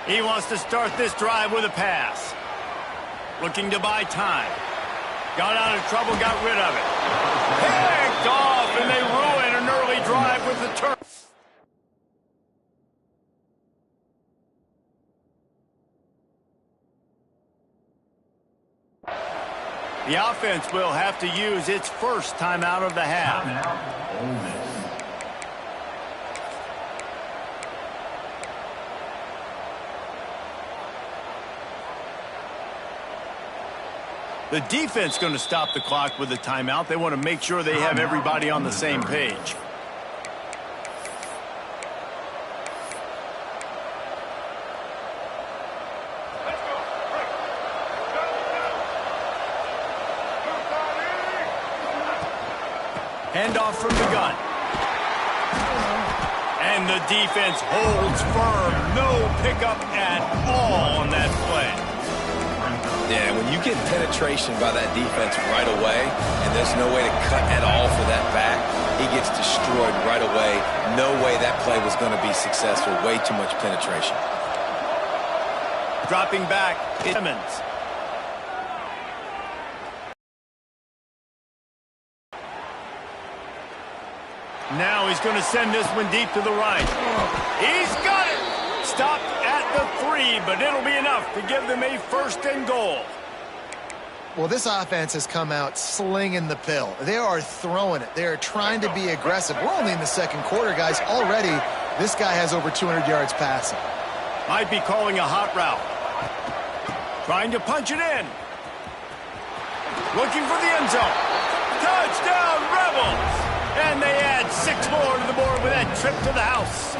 He wants to start this drive with a pass. Looking to buy time. Got out of trouble, got rid of it. Picked off, and they ruin an early drive with the turn. The offense will have to use its first timeout of the half. The defense going to stop the clock with a timeout. They want to make sure they have everybody on the same page. Handoff from the gun. And the defense holds firm. No pickup at all on that play. Yeah, when you get penetration by that defense right away, and there's no way to cut at all for that back, he gets destroyed right away. No way that play was going to be successful. Way too much penetration. Dropping back, Simmons. Now he's going to send this one deep to the right. He's got it! Stopped at the 3, but it'll be enough to give them a first and goal. Well, this offense has come out slinging the pill. They are throwing it. They are trying to be aggressive. We're only in the second quarter, guys. Already, this guy has over 200 yards passing. Might be calling a hot route. Trying to punch it in. Looking for the end zone. Touchdown, Rebels! And they add 6 more to the board with that trip to the house.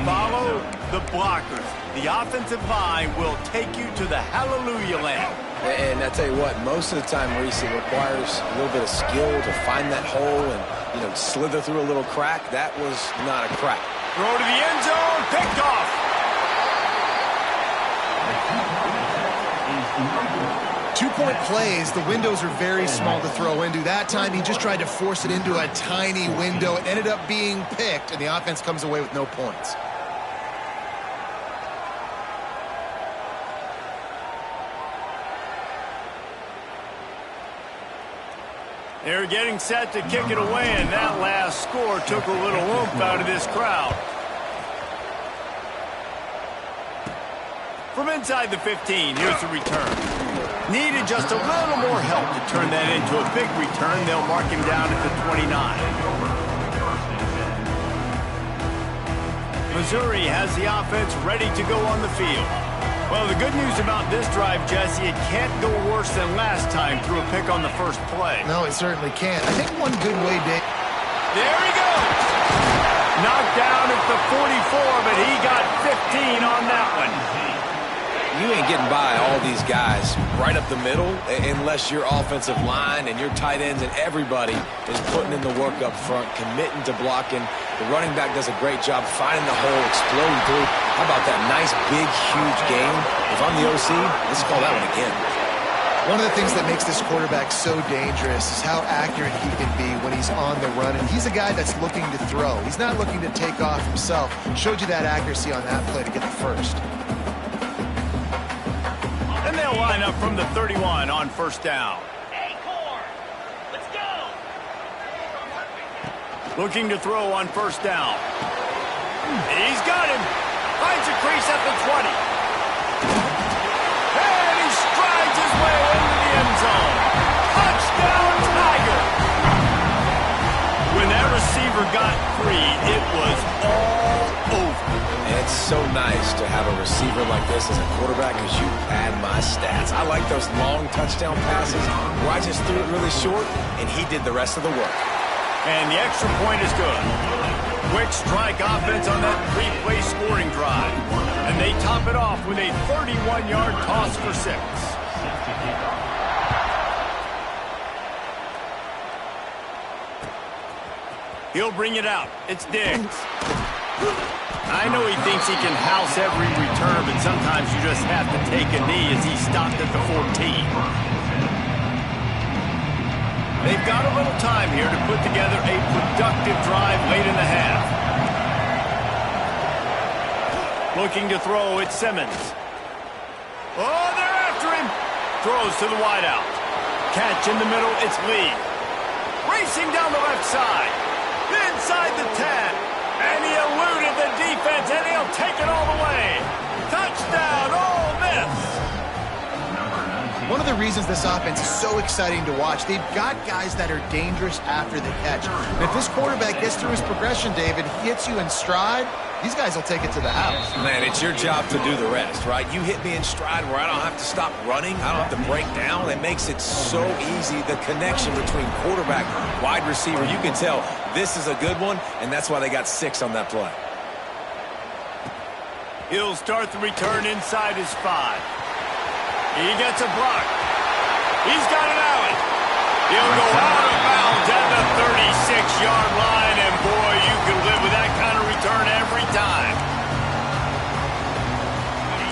Follow the blockers. The offensive line will take you to the hallelujah land. And I tell you what, most of the time, Reese, it requires a little bit of skill to find that hole and, slither through a little crack. That was not a crack. Throw to the end zone, picked off. 2-point plays, the windows are very small to throw into. That time, he just tried to force it into a tiny window. It ended up being picked, and the offense comes away with no points. They're getting set to kick it away, and that last score took a little oomph out of this crowd. From inside the 15, here's the return. Needed just a little more help to turn that into a big return. They'll mark him down at the 29. Missouri has the offense ready to go on the field. Well, the good news about this drive, Jesse, it can't go worse than last time through a pick on the first play. No, it certainly can't. I think one good way, Dave. There he goes! Knocked down at the 44, but he got 15 on that one. You ain't getting by all these guys right up the middle unless your offensive line and your tight ends and everybody is putting in the work up front, committing to blocking. The running back does a great job finding the hole, exploding through. How about that nice, big, huge game? If I'm the OC, let's call that one again. One of the things that makes this quarterback so dangerous is how accurate he can be when he's on the run. And he's a guy that's looking to throw. He's not looking to take off himself. Showed you that accuracy on that play to get the first. And they'll line up from the 31 on first down. Let's go. Looking to throw on first down. He's got him. Finds a crease at the 20. And he strides his way into the end zone. Touchdown, Tiger. When that receiver got free, it was all over. It's so nice to have a receiver like this as a quarterback because you pad my stats. I like those long touchdown passes where I just threw it really short and he did the rest of the work. And the extra point is good. Quick strike offense on that three-play scoring drive. And they top it off with a 31-yard toss for 6. He'll bring it out. It's Diggs. I know he thinks he can house every return, but sometimes you just have to take a knee as he stopped at the 14. They've got a little time here to put together a productive drive late in the half. Looking to throw, it's Simmons. Oh, they're after him. Throws to the wideout. Catch in the middle, it's Lee. Racing down the left side. Inside the 10. And he eluded the defense, and he'll take it all the way. Touchdown, Ole Miss. One of the reasons this offense is so exciting to watch, they've got guys that are dangerous after the catch. And if this quarterback gets through his progression, David, he hits you in stride, these guys will take it to the house. Man, it's your job to do the rest, right? You hit me in stride where I don't have to stop running. I don't have to break down. It makes it so easy. The connection between quarterback, wide receiver, you can tell this is a good one, and that's why they got 6 on that play. He'll start the return inside his 5. He gets a block. He's got an alley. He'll go out of bounds at the 36-yard line, and boy, you can live with that kind of return every time.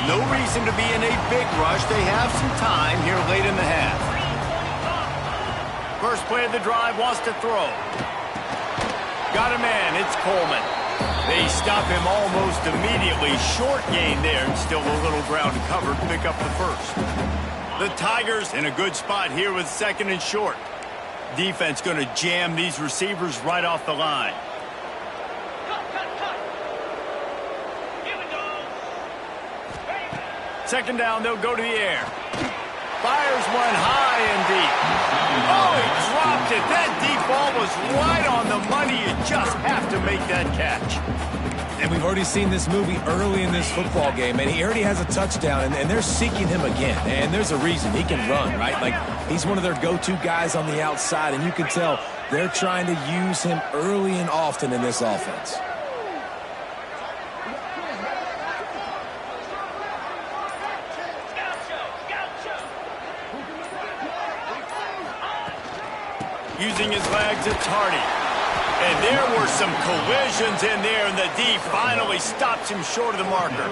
No reason to be in a big rush. They have some time here late in the half. First play of the drive, wants to throw. Got a man, it's Coleman. They stop him almost immediately. Short gain there, and still a little ground to cover to pick up the first. The Tigers in a good spot here with 2nd and short. Defense going to jam these receivers right off the line. Second down, they'll go to the air. Fires one high and deep. Oh, he dropped it. That deep ball was right on the money. You just have to make that catch. And we've already seen this movie early in this football game, and he already has a touchdown, and they're seeking him again. And there's a reason. He can run, right? Like, he's one of their go-to guys on the outside, and you can tell they're trying to use him early and often in this offense. Using his legs, it's Hardy. And there were some collisions in there, and the D finally stops him short of the marker.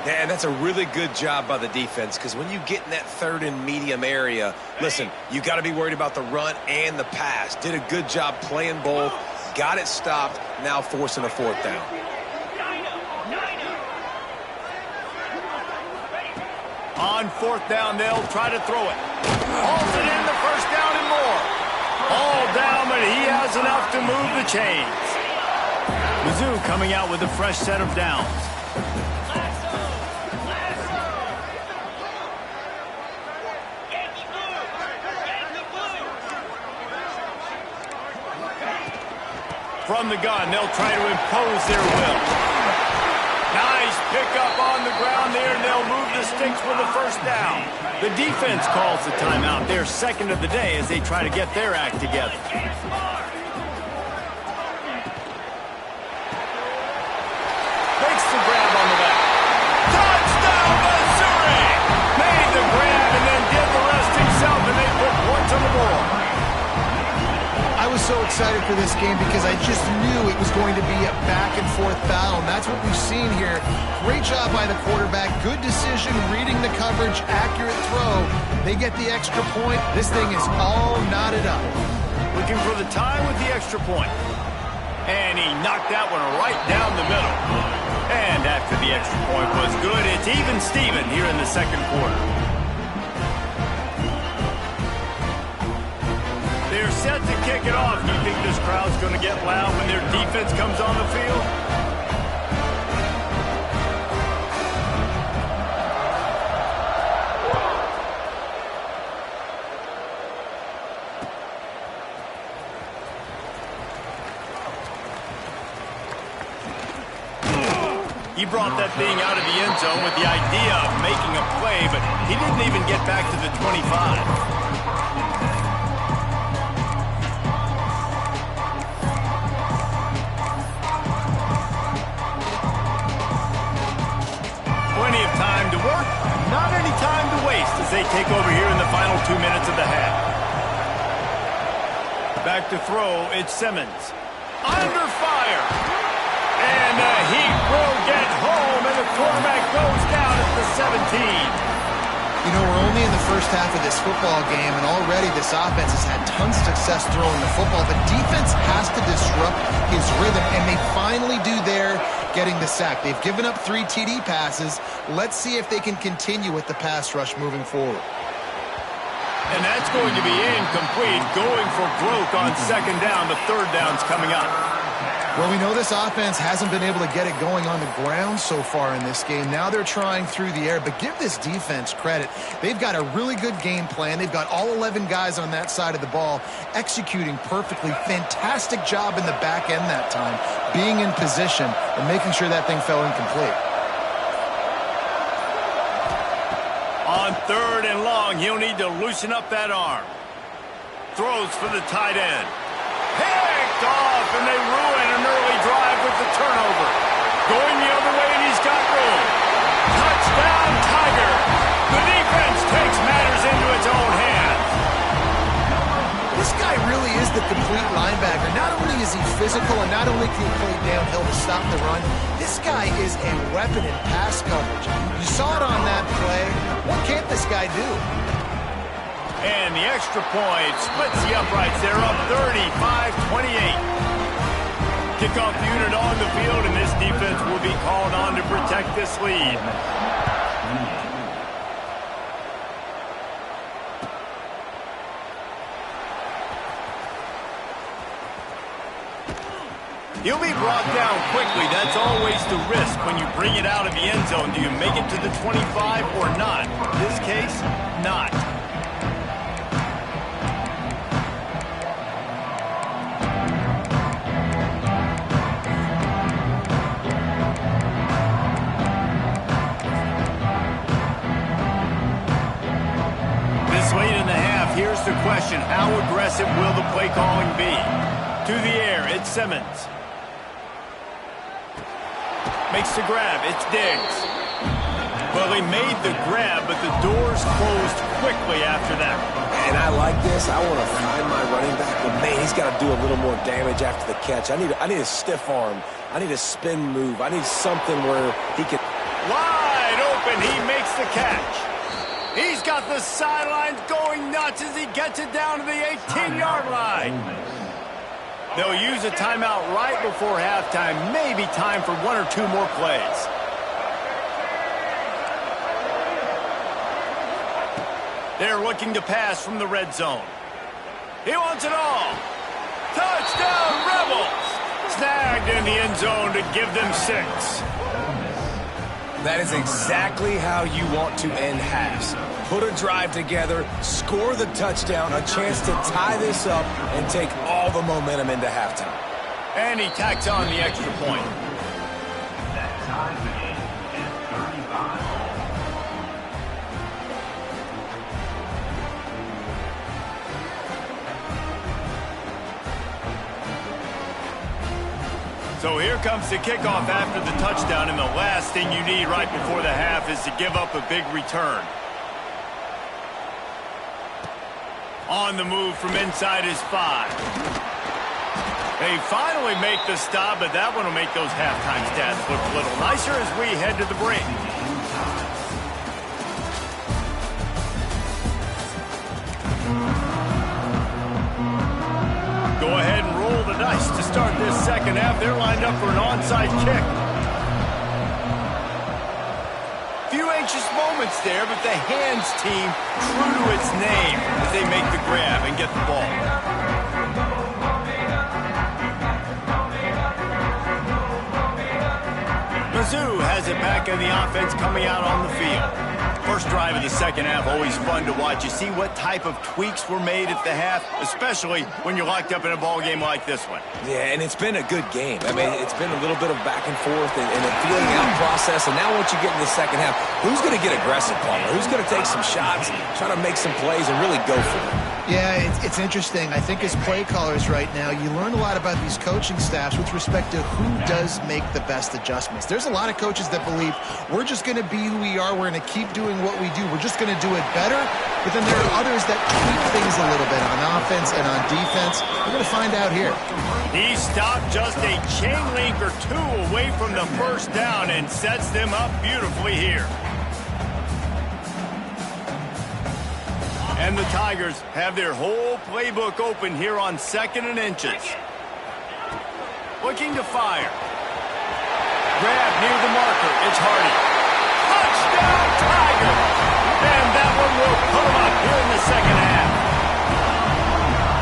Yeah, and that's a really good job by the defense, because when you get in that 3rd and medium area, listen, you got to be worried about the run and the pass. Did a good job playing both, got it stopped, now forcing a 4th down. On 4th down, they'll try to throw it. Hauls it in the first down and more. All down, but he has enough to move the chains. Mizzou coming out with a fresh set of downs. From the gun, they'll try to impose their will. Nice pickup on the ground there, and they'll move the sticks for the first down. The defense calls the timeout. They're 2nd of the day as they try to get their act together. Makes the grab on the back. Touchdown, Missouri! Made the grab and then did the rest himself, and they put points on the board. I was so excited for this game because I just knew it was going to be a back-and-forth battle, and that's what we've seen here. Great job by the quarterback, good decision, reading the coverage, accurate throw. They get the extra point. This thing is all knotted up. Looking for the tie with the extra point. And he knocked that one right down the middle. And after the extra point was good, it's even Steven here in the second quarter. They're set to kick it off. Do you think this crowd's going to get loud when their defense comes on the field? He brought that thing out of the end zone with the idea of making a play, but he didn't even get back to the 25. Plenty of time to work, not any time to waste as they take over here in the final 2 minutes of the half. Back to throw, it's Simmons. Under fire. And the Heat will get home, and the quarterback goes down at the 17. You know, we're only in the first half of this football game, and already this offense has had tons of success throwing the football. The defense has to disrupt his rhythm, and they finally do there, getting the sack. They've given up 3 TD passes. Let's see if they can continue with the pass rush moving forward. And that's going to be incomplete, going for broke on second down. The third down's coming up. Well, we know this offense hasn't been able to get it going on the ground so far in this game. Now they're trying through the air, but give this defense credit. They've got a really good game plan. They've got all 11 guys on that side of the ball executing perfectly. Fantastic job in the back end that time, being in position and making sure that thing fell incomplete. On third and long, he'll need to loosen up that arm. Throws for the tight end. Picked off, and they ruin an early drive with the turnover. Going the other way, and he's got room. Touchdown, Tiger. The defense takes matters into its own hands. This guy really is the complete linebacker. Not only is he physical, and not only can he play downhill to stop the run, this guy is a weapon in pass coverage. You saw it on that play. What can't this guy do? And the extra point splits the uprights. They're up 35-28. Kickoff unit on the field, and this defense will be called on to protect this lead. He'll be brought down quickly. That's always the risk when you bring it out of the end zone. Do you make it to the 25 or not? In this case, not. This late in the half, here's the question. How aggressive will the play calling be? To the air, it's Simmons. Makes the grab, it's Diggs. Well, he made the grab, but the doors closed quickly after that. And I like this. I want to find my running back, but man, he's got to do a little more damage after the catch. I need a stiff arm. I need a spin move. I need something where he can... Wide open, he makes the catch. He's got the sidelines going nuts as he gets it down to the 18-yard line. They'll use a timeout right before halftime. Maybe time for 1 or 2 more plays. They're looking to pass from the red zone. He wants it all. Touchdown, Rebels! Snagged in the end zone to give them 6. That is exactly how you want to end halves. Put a drive together, score the touchdown, a chance to tie this up, and take all the momentum into halftime. And he tacks on the extra point. That ties the game at 35. So here comes the kickoff after the touchdown, and the last thing you need right before the half is to give up a big return. On the move from inside his 5. They finally make the stop, but that one will make those halftime stats look a little nicer as we head to the break. second half, they're lined up for an onside kick. Few anxious moments there, but the hands team true to its name as they make the grab and get the ball. Mizzou has it back in the offense coming out on the field. First drive of the second half, always fun to watch. You see what type of tweaks were made at the half, especially when you're locked up in a ball game like this one. Yeah, and it's been a good game. I mean, it's been a little bit of back and forth and a feeling out process. And now once you get in the second half, who's going to get aggressive, Palmer? Who's going to take some shots, try to make some plays, and really go for it? Yeah, it's interesting. I think as play callers right now, you learn a lot about these coaching staffs with respect to who does make the best adjustments. There's a lot of coaches that believe we're just going to be who we are. We're going to keep doing what we do. We're just going to do it better. But then there are others that tweak things a little bit on offense and on defense. We're going to find out here. He stopped just a chain link or two away from the first down and sets them up beautifully here. And the Tigers have their whole playbook open here on 2nd and inches. Looking to fire. Grab near the marker. It's Hardy. Touchdown, Tigers! And that one will put them up here in the second half.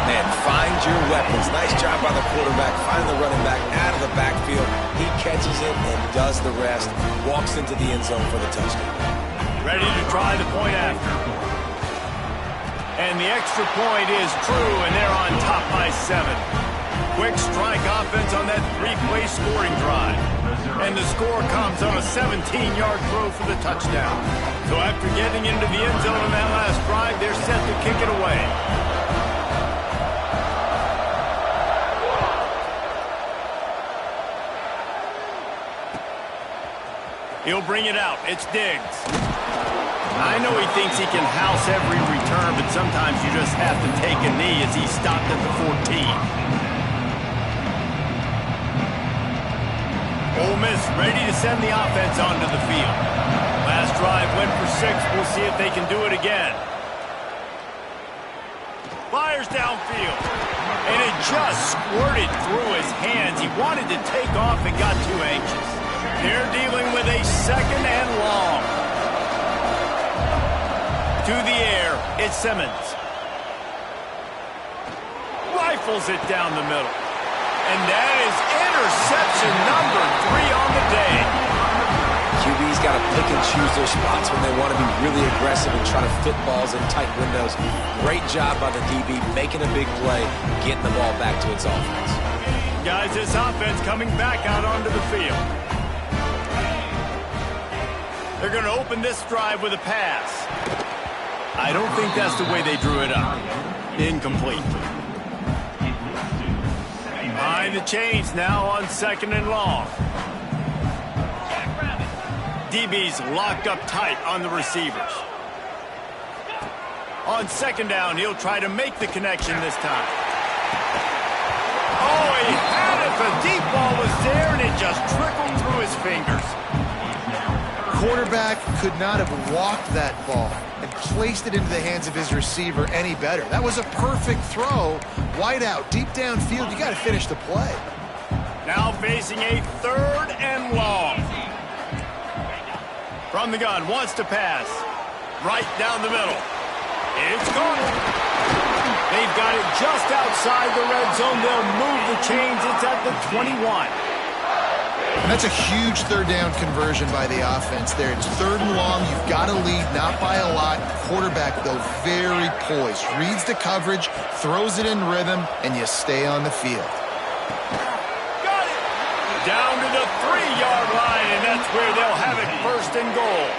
Man, find your weapons. Nice job by the quarterback. Find the running back out of the backfield. He catches it and does the rest. Walks into the end zone for the touchdown. Ready to try the point after. And the extra point is true, and they're on top by 7. Quick strike offense on that 3-play scoring drive. And the score comes on a 17-yard throw for the touchdown. So after getting into the end zone on that last drive, they're set to kick it away. He'll bring it out. It's Diggs. I know he thinks he can house every return, but sometimes you just have to take a knee as he stopped at the 14. Ole Miss ready to send the offense onto the field. Last drive went for 6. We'll see if they can do it again. Fires downfield. And it just squirted through his hands. He wanted to take off and got too anxious. They're dealing with a 2nd and long. To the air, it's Simmons. Rifles it down the middle. And that is interception number 3 on the day. QB's got to pick and choose their spots when they want to be really aggressive and try to fit balls in tight windows. Great job by the DB making a big play, getting the ball back to its offense. Guys, this offense coming back out onto the field. They're going to open this drive with a pass. I don't think that's the way they drew it up. Incomplete. Behind the chains now on 2nd and long. DB's locked up tight on the receivers. On 2nd down, he'll try to make the connection this time. Oh, he had it. The deep ball was there, and it just trickled through his fingers. Quarterback could not have walked that ball and placed it into the hands of his receiver any better. That was a perfect throw. Wide out, deep downfield. You got to finish the play. Now facing a 3rd and long. From the gun, wants to pass. Right down the middle. It's gone. They've got it just outside the red zone. They'll move the chains. It's at the 21. And that's a huge 3rd down conversion by the offense there. It's 3rd and long. You've got to lead, not by a lot. Quarterback, though, very poised. Reads the coverage, throws it in rhythm, and you stay on the field. Got it! Down to the 3-yard line, and that's where they'll have it 1st and goal.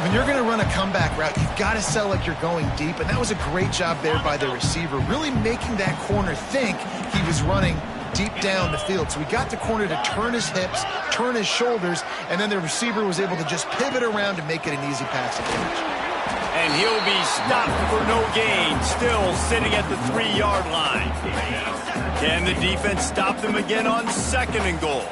When you're going to run a comeback route, you've got to sell like you're going deep, and that was a great job there by the receiver, really making that corner think he was running deep down the field. So he got the corner to turn his hips, turn his shoulders, and then the receiver was able to just pivot around and make it an easy passing catch. And he'll be stopped for no gain, still sitting at the 3-yard line. Can the defense stop them again on 2nd and goal?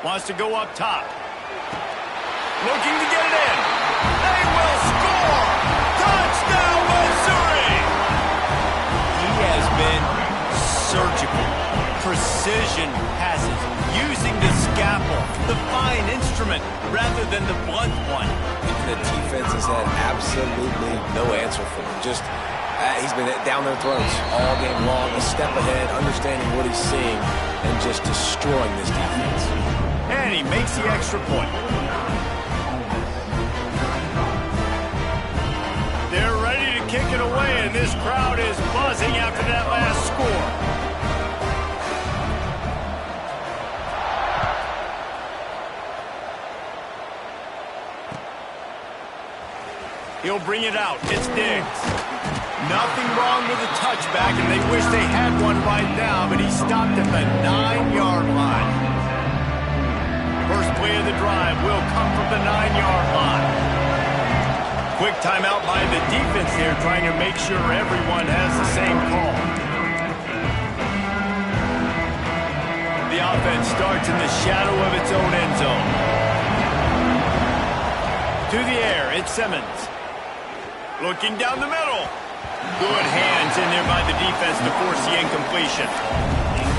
Wants to go up top. Looking to get it in. They will surgical, precision passes, using the scalpel, the fine instrument, rather than the blunt one. And the defense has had absolutely no answer for him. Just, he's been down their throats all game long, a step ahead, understanding what he's seeing, and just destroying this defense. And he makes the extra point. They're ready to kick it away, and this crowd is buzzing after that last score. He'll bring it out. It's Diggs. Nothing wrong with the touchback, and they wish they had one right now, but he stopped at the 9-yard line. First play of the drive will come from the 9-yard line. Quick timeout by the defense here, trying to make sure everyone has the same call. The offense starts in the shadow of its own end zone. To the air, it's Simmons. Looking down the middle. Good hands in there by the defense to force the incompletion.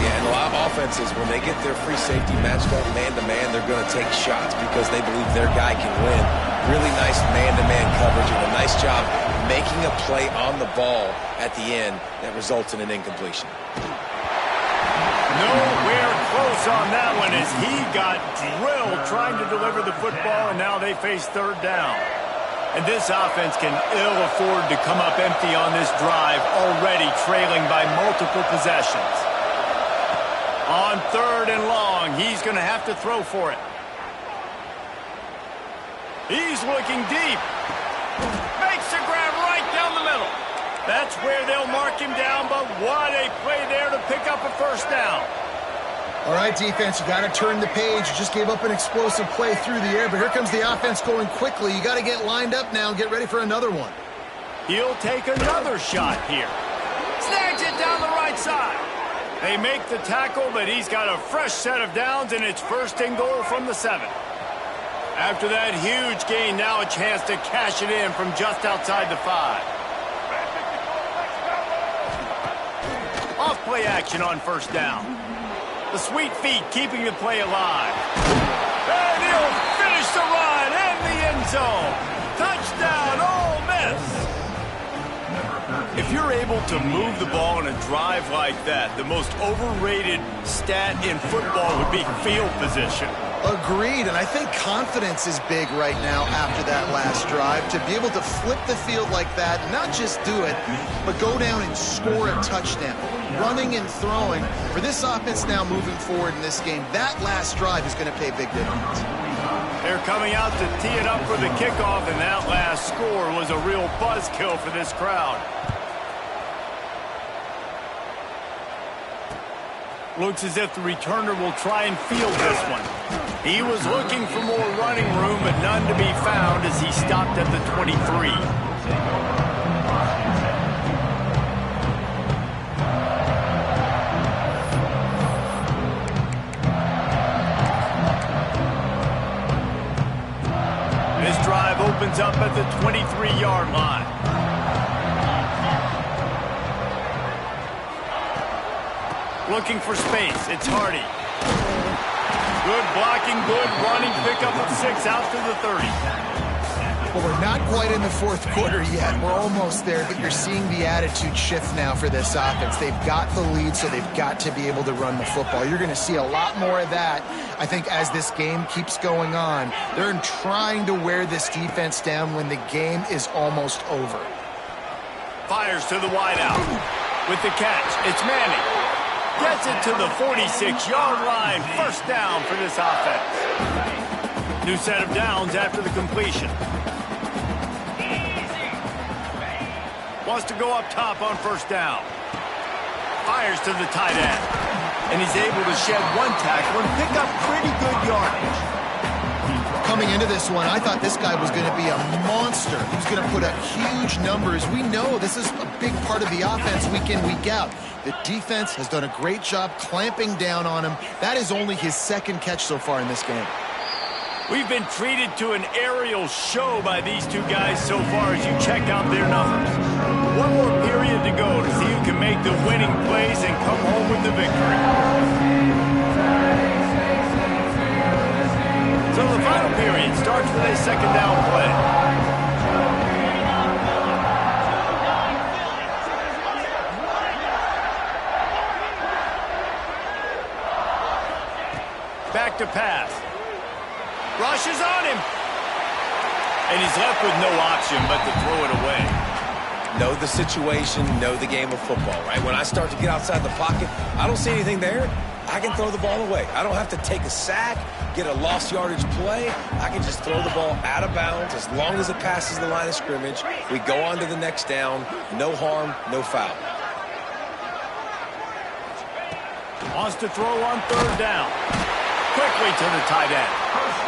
Yeah, and a lot of offenses, when they get their free safety matched up man-to-man, they're going to take shots because they believe their guy can win. Really nice man-to-man coverage and a nice job making a play on the ball at the end that results in an incompletion. Nowhere close on that one as he got drilled trying to deliver the football, and now they face third down. And this offense can ill afford to come up empty on this drive, already trailing by multiple possessions. On third and long, he's going to have to throw for it. He's looking deep. Makes the grab right down the middle. That's where they'll mark him down, but what a play there to pick up a first down. All right, defense, you got to turn the page. You just gave up an explosive play through the air, but here comes the offense going quickly. You got to get lined up now and get ready for another one. He'll take another shot here. Snags it down the right side. They make the tackle, but he's got a fresh set of downs, and it's first and goal from the 7. After that huge gain, now a chance to cash it in from just outside the 5. Off play action on first down. The sweet feet keeping the play alive. And he'll finish the run in the end zone. Touchdown, Ole Miss. If you're able to move the ball in a drive like that, the most overrated stat in football would be field position. Agreed, and I think confidence is big right now after that last drive. To be able to flip the field like that, not just do it, but go down and score a touchdown. Running and throwing. For this offense now moving forward in this game, that last drive is going to pay big dividends. They're coming out to tee it up for the kickoff, and that last score was a real buzzkill for this crowd. Looks as if the returner will try and field this one. He was looking for more running room, but none to be found as he stopped at the 23. This drive opens up at the 23-yard line. Looking for space. It's Hardy. Good blocking, good running, pickup of 6 out to the 30. Well, we're not quite in the fourth quarter yet. We're almost there, but you're seeing the attitude shift now for this offense. They've got the lead, so they've got to be able to run the football. You're going to see a lot more of that, I think, as this game keeps going on. They're trying to wear this defense down when the game is almost over. Fires to the wideout. With the catch, it's Manning. Gets it to the 46-yard line. First down for this offense. New set of downs after the completion. Wants to go up top on first down. Fires to the tight end. And he's able to shed one tackle and pick up pretty good yardage. Coming into this one, I thought this guy was going to be a monster. He was going to put up huge numbers. We know this is a big part of the offense week in, week out. The defense has done a great job clamping down on him. That is only his second catch so far in this game. We've been treated to an aerial show by these two guys so far as you check out their numbers. One more period to go to see who can make the winning plays and come home with the victory. So the final period starts with a second down play. Back to pass. Rushes on him. And he's left with no option but to throw it away. Know the situation, know the game of football, right? When I start to get outside the pocket, I don't see anything there, I can throw the ball away. I don't have to take a sack, get a lost yardage play. I can just throw the ball out of bounds as long as it passes the line of scrimmage. We go on to the next down. No harm, no foul. Wants to throw on third down. Quickly to the tight end.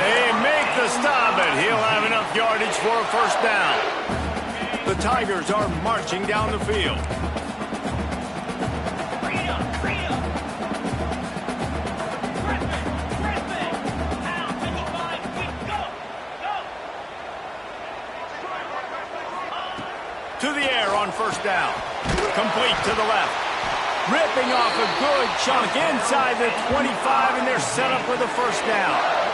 They make the stop, and he'll have enough yardage for a first down. The Tigers are marching down the field. To the air on first down. Complete to the left. Ripping off a good chunk inside the 25, and they're set up with a first down.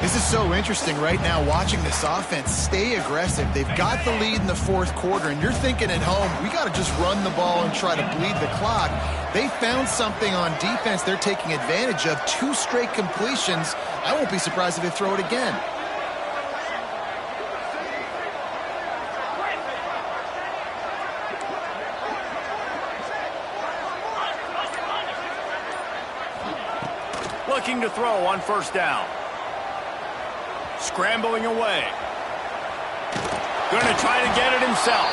This is so interesting right now, watching this offense stay aggressive. They've got the lead in the fourth quarter, and you're thinking at home, we got to just run the ball and try to bleed the clock. They found something on defense they're taking advantage of. 2 straight completions. I won't be surprised if they throw it again. Looking to throw on first down. Scrambling away. Going to try to get it himself.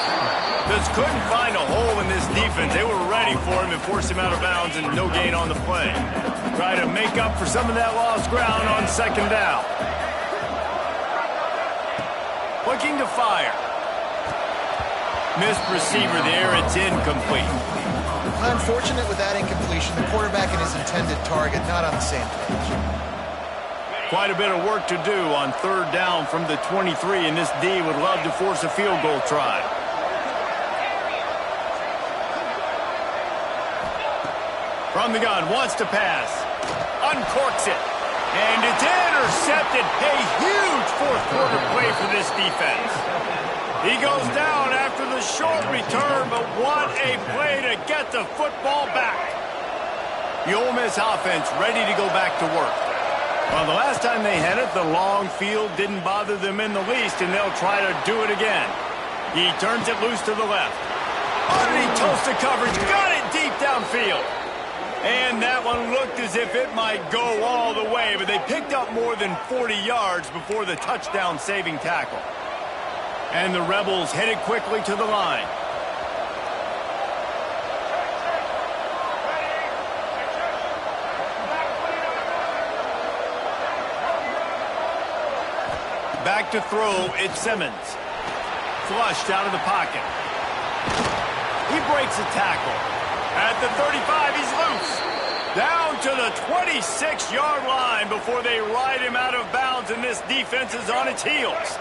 Just couldn't find a hole in this defense. They were ready for him and forced him out of bounds, and no gain on the play. Try to make up for some of that lost ground on second down. Looking to fire. Missed receiver there. It's incomplete. Unfortunate with that incompletion. The quarterback and his intended target not on the same page. Quite a bit of work to do on third down from the 23, and this D would love to force a field goal try. From the gun, wants to pass. Uncorks it. And it's intercepted. A huge fourth quarter play for this defense. He goes down after the short return, but what a play to get the football back. The Ole Miss offense ready to go back to work. Well, the last time they had it, the long field didn't bother them in the least, and they'll try to do it again. He turns it loose to the left. Underneath toasted coverage, got it deep downfield. And that one looked as if it might go all the way, but they picked up more than 40 yards before the touchdown-saving tackle. And the Rebels headed quickly to the line. Back to throw, it's Simmons. Flushed out of the pocket. He breaks a tackle. At the 35, he's loose. Down to the 26-yard line before they ride him out of bounds, and this defense is on its heels.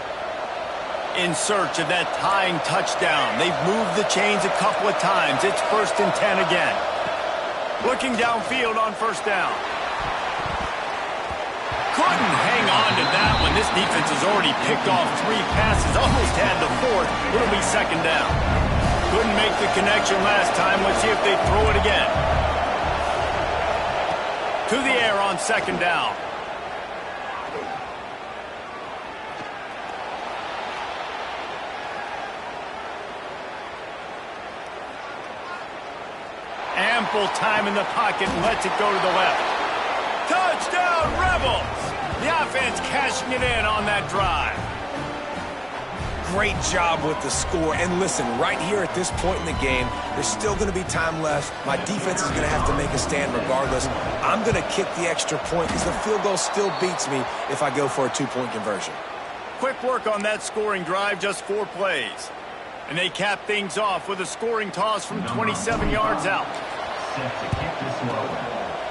In search of that tying touchdown. They've moved the chains a couple of times. It's 1st and 10 again. Looking downfield on first down. Couldn't hang on to that one. This defense has already picked off 3 passes. Almost had the 4th. It'll be second down. Couldn't make the connection last time. Let's see if they throw it again. To the air on second down. Ample time in the pocket, lets it go to the left. Touchdown, Rebels! The offense cashing it in on that drive. Great job with the score. And listen, right here at this point in the game, there's still going to be time left. My defense is going to have to make a stand regardless. I'm going to kick the extra point because the field goal still beats me if I go for a 2-point conversion. Quick work on that scoring drive, just 4 plays. And they cap things off with a scoring toss from 27 yards out.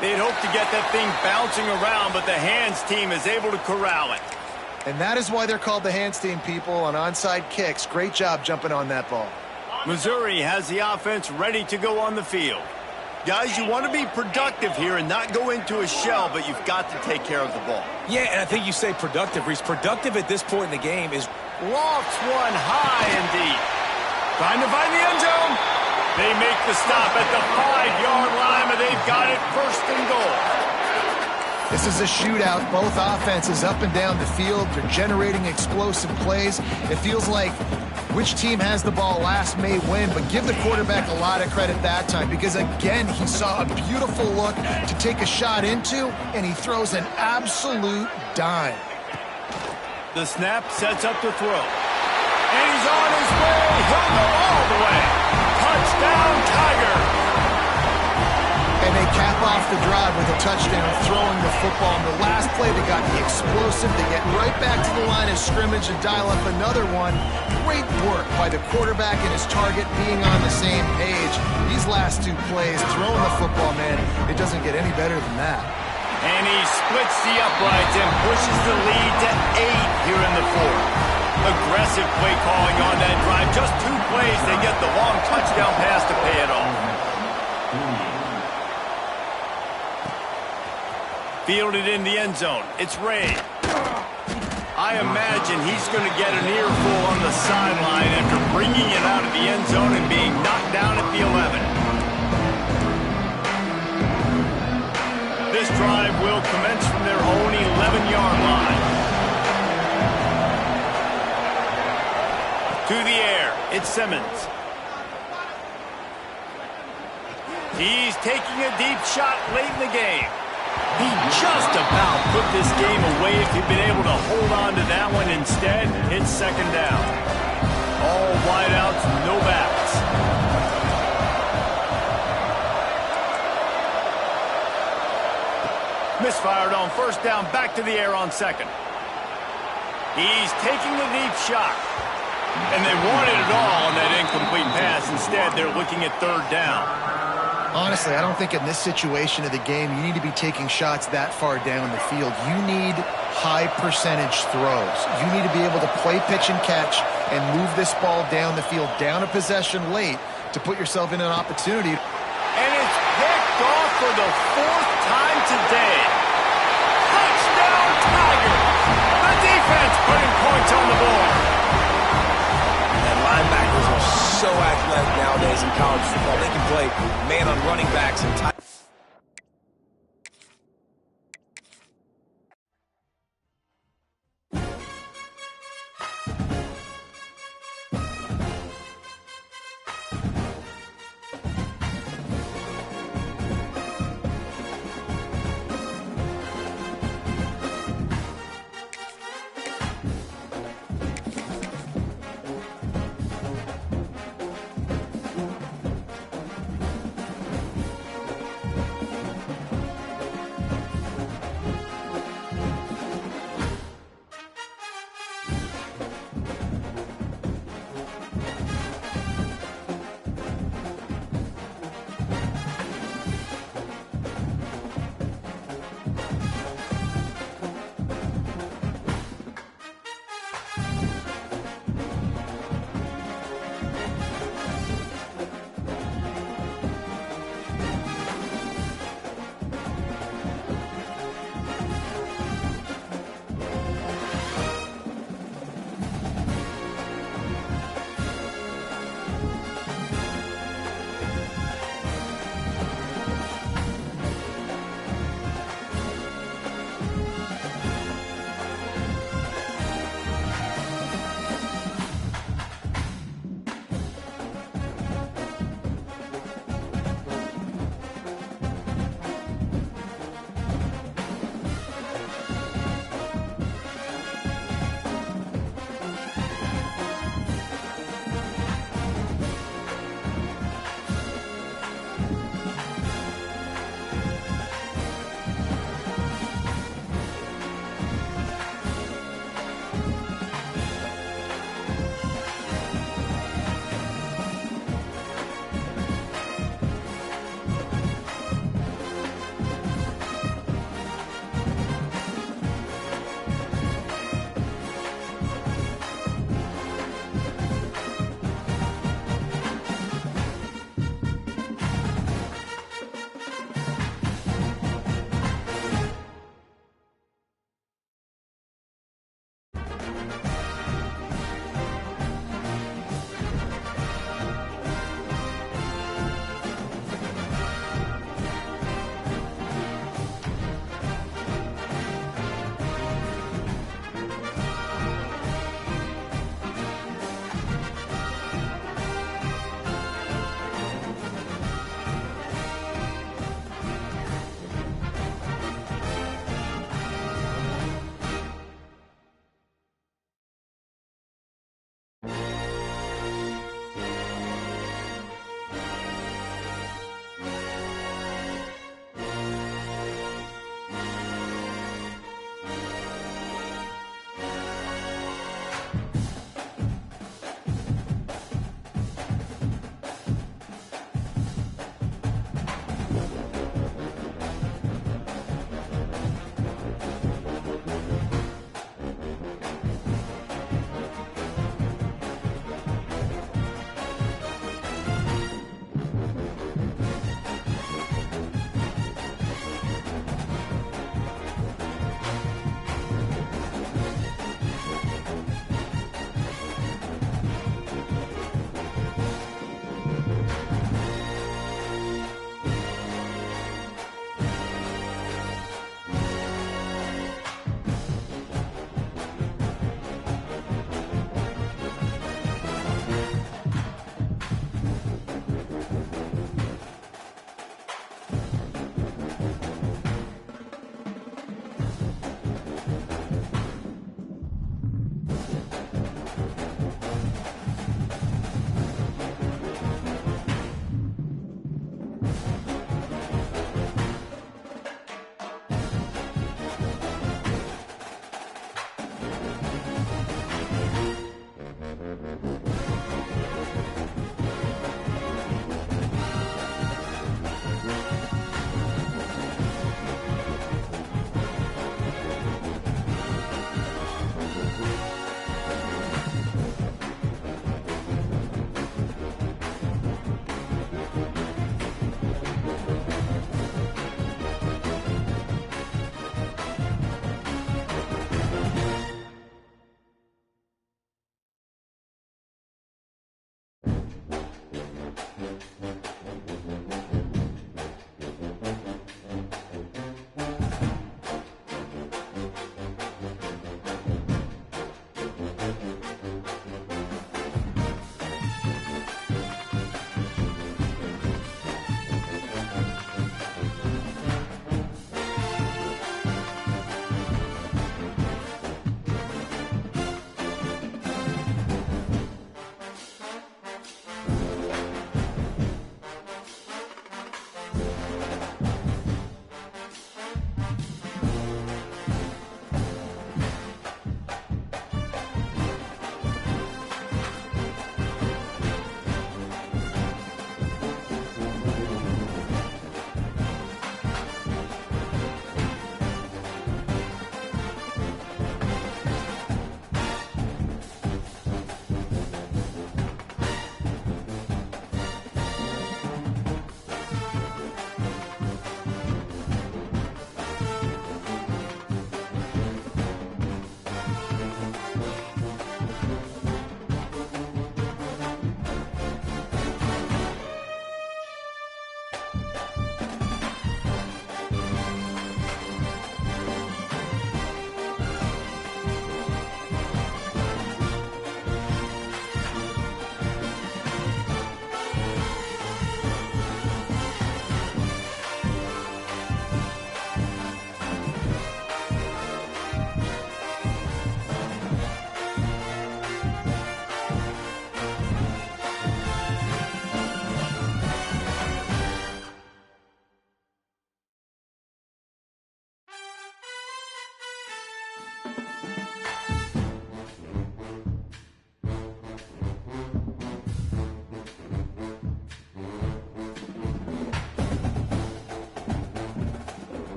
They'd hope to get that thing bouncing around, but the hands team is able to corral it. And that is why they're called the hands team, people, on onside kicks. Great job jumping on that ball. Missouri has the offense ready to go on the field. Guys, you want to be productive here and not go into a shell, but you've got to take care of the ball. Yeah, and I think you say productive, Reese. Productive at this point in the game is... Lofts one high and deep. Trying to find the end zone. They make the stop at the 5-yard line, but they've got it first and goal. This is a shootout. Both offenses up and down the field. They're generating explosive plays. It feels like which team has the ball last may win, but give the quarterback a lot of credit that time because, again, he saw a beautiful look to take a shot into, and he throws an absolute dime. The snap sets up the throw. And he's on his way. He'll go all the way. Touchdown, Tiger. And they cap off the drive with a touchdown throwing the football. In the last play, they got the explosive. They get right back to the line of scrimmage and dial up another one. Great work by the quarterback and his target being on the same page. These last two plays, throwing the football, man, it doesn't get any better than that. And he splits the uprights and pushes the lead to 8 here in the fourth. Aggressive play calling on that drive. Just 2 plays, they get the long touchdown pass to pay it off. Fielded in the end zone. It's Ray. I imagine he's going to get an earful on the sideline after bringing it out of the end zone and being knocked down at the 11. This drive will commence from their own 11-yard line. To the air, it's Simmons. He's taking a deep shot late in the game. He just about put this game away if he'd been able to hold on to that one. Instead, it's second down. All wideouts, no backs. Misfired on first down, back to the air on second. He's taking the deep shot. And they wanted it all on that incomplete pass. Instead, they're looking at third down. Honestly, I don't think in this situation of the game you need to be taking shots that far down the field. You need high percentage throws. You need to be able to play pitch and catch and move this ball down the field, down a possession late to put yourself in an opportunity. And it's picked off for the 4th time today. Touchdown, Tigers! The defense putting points on the board. And linebackers are so athletic nowadays in college football. They can play man on running backs and tight.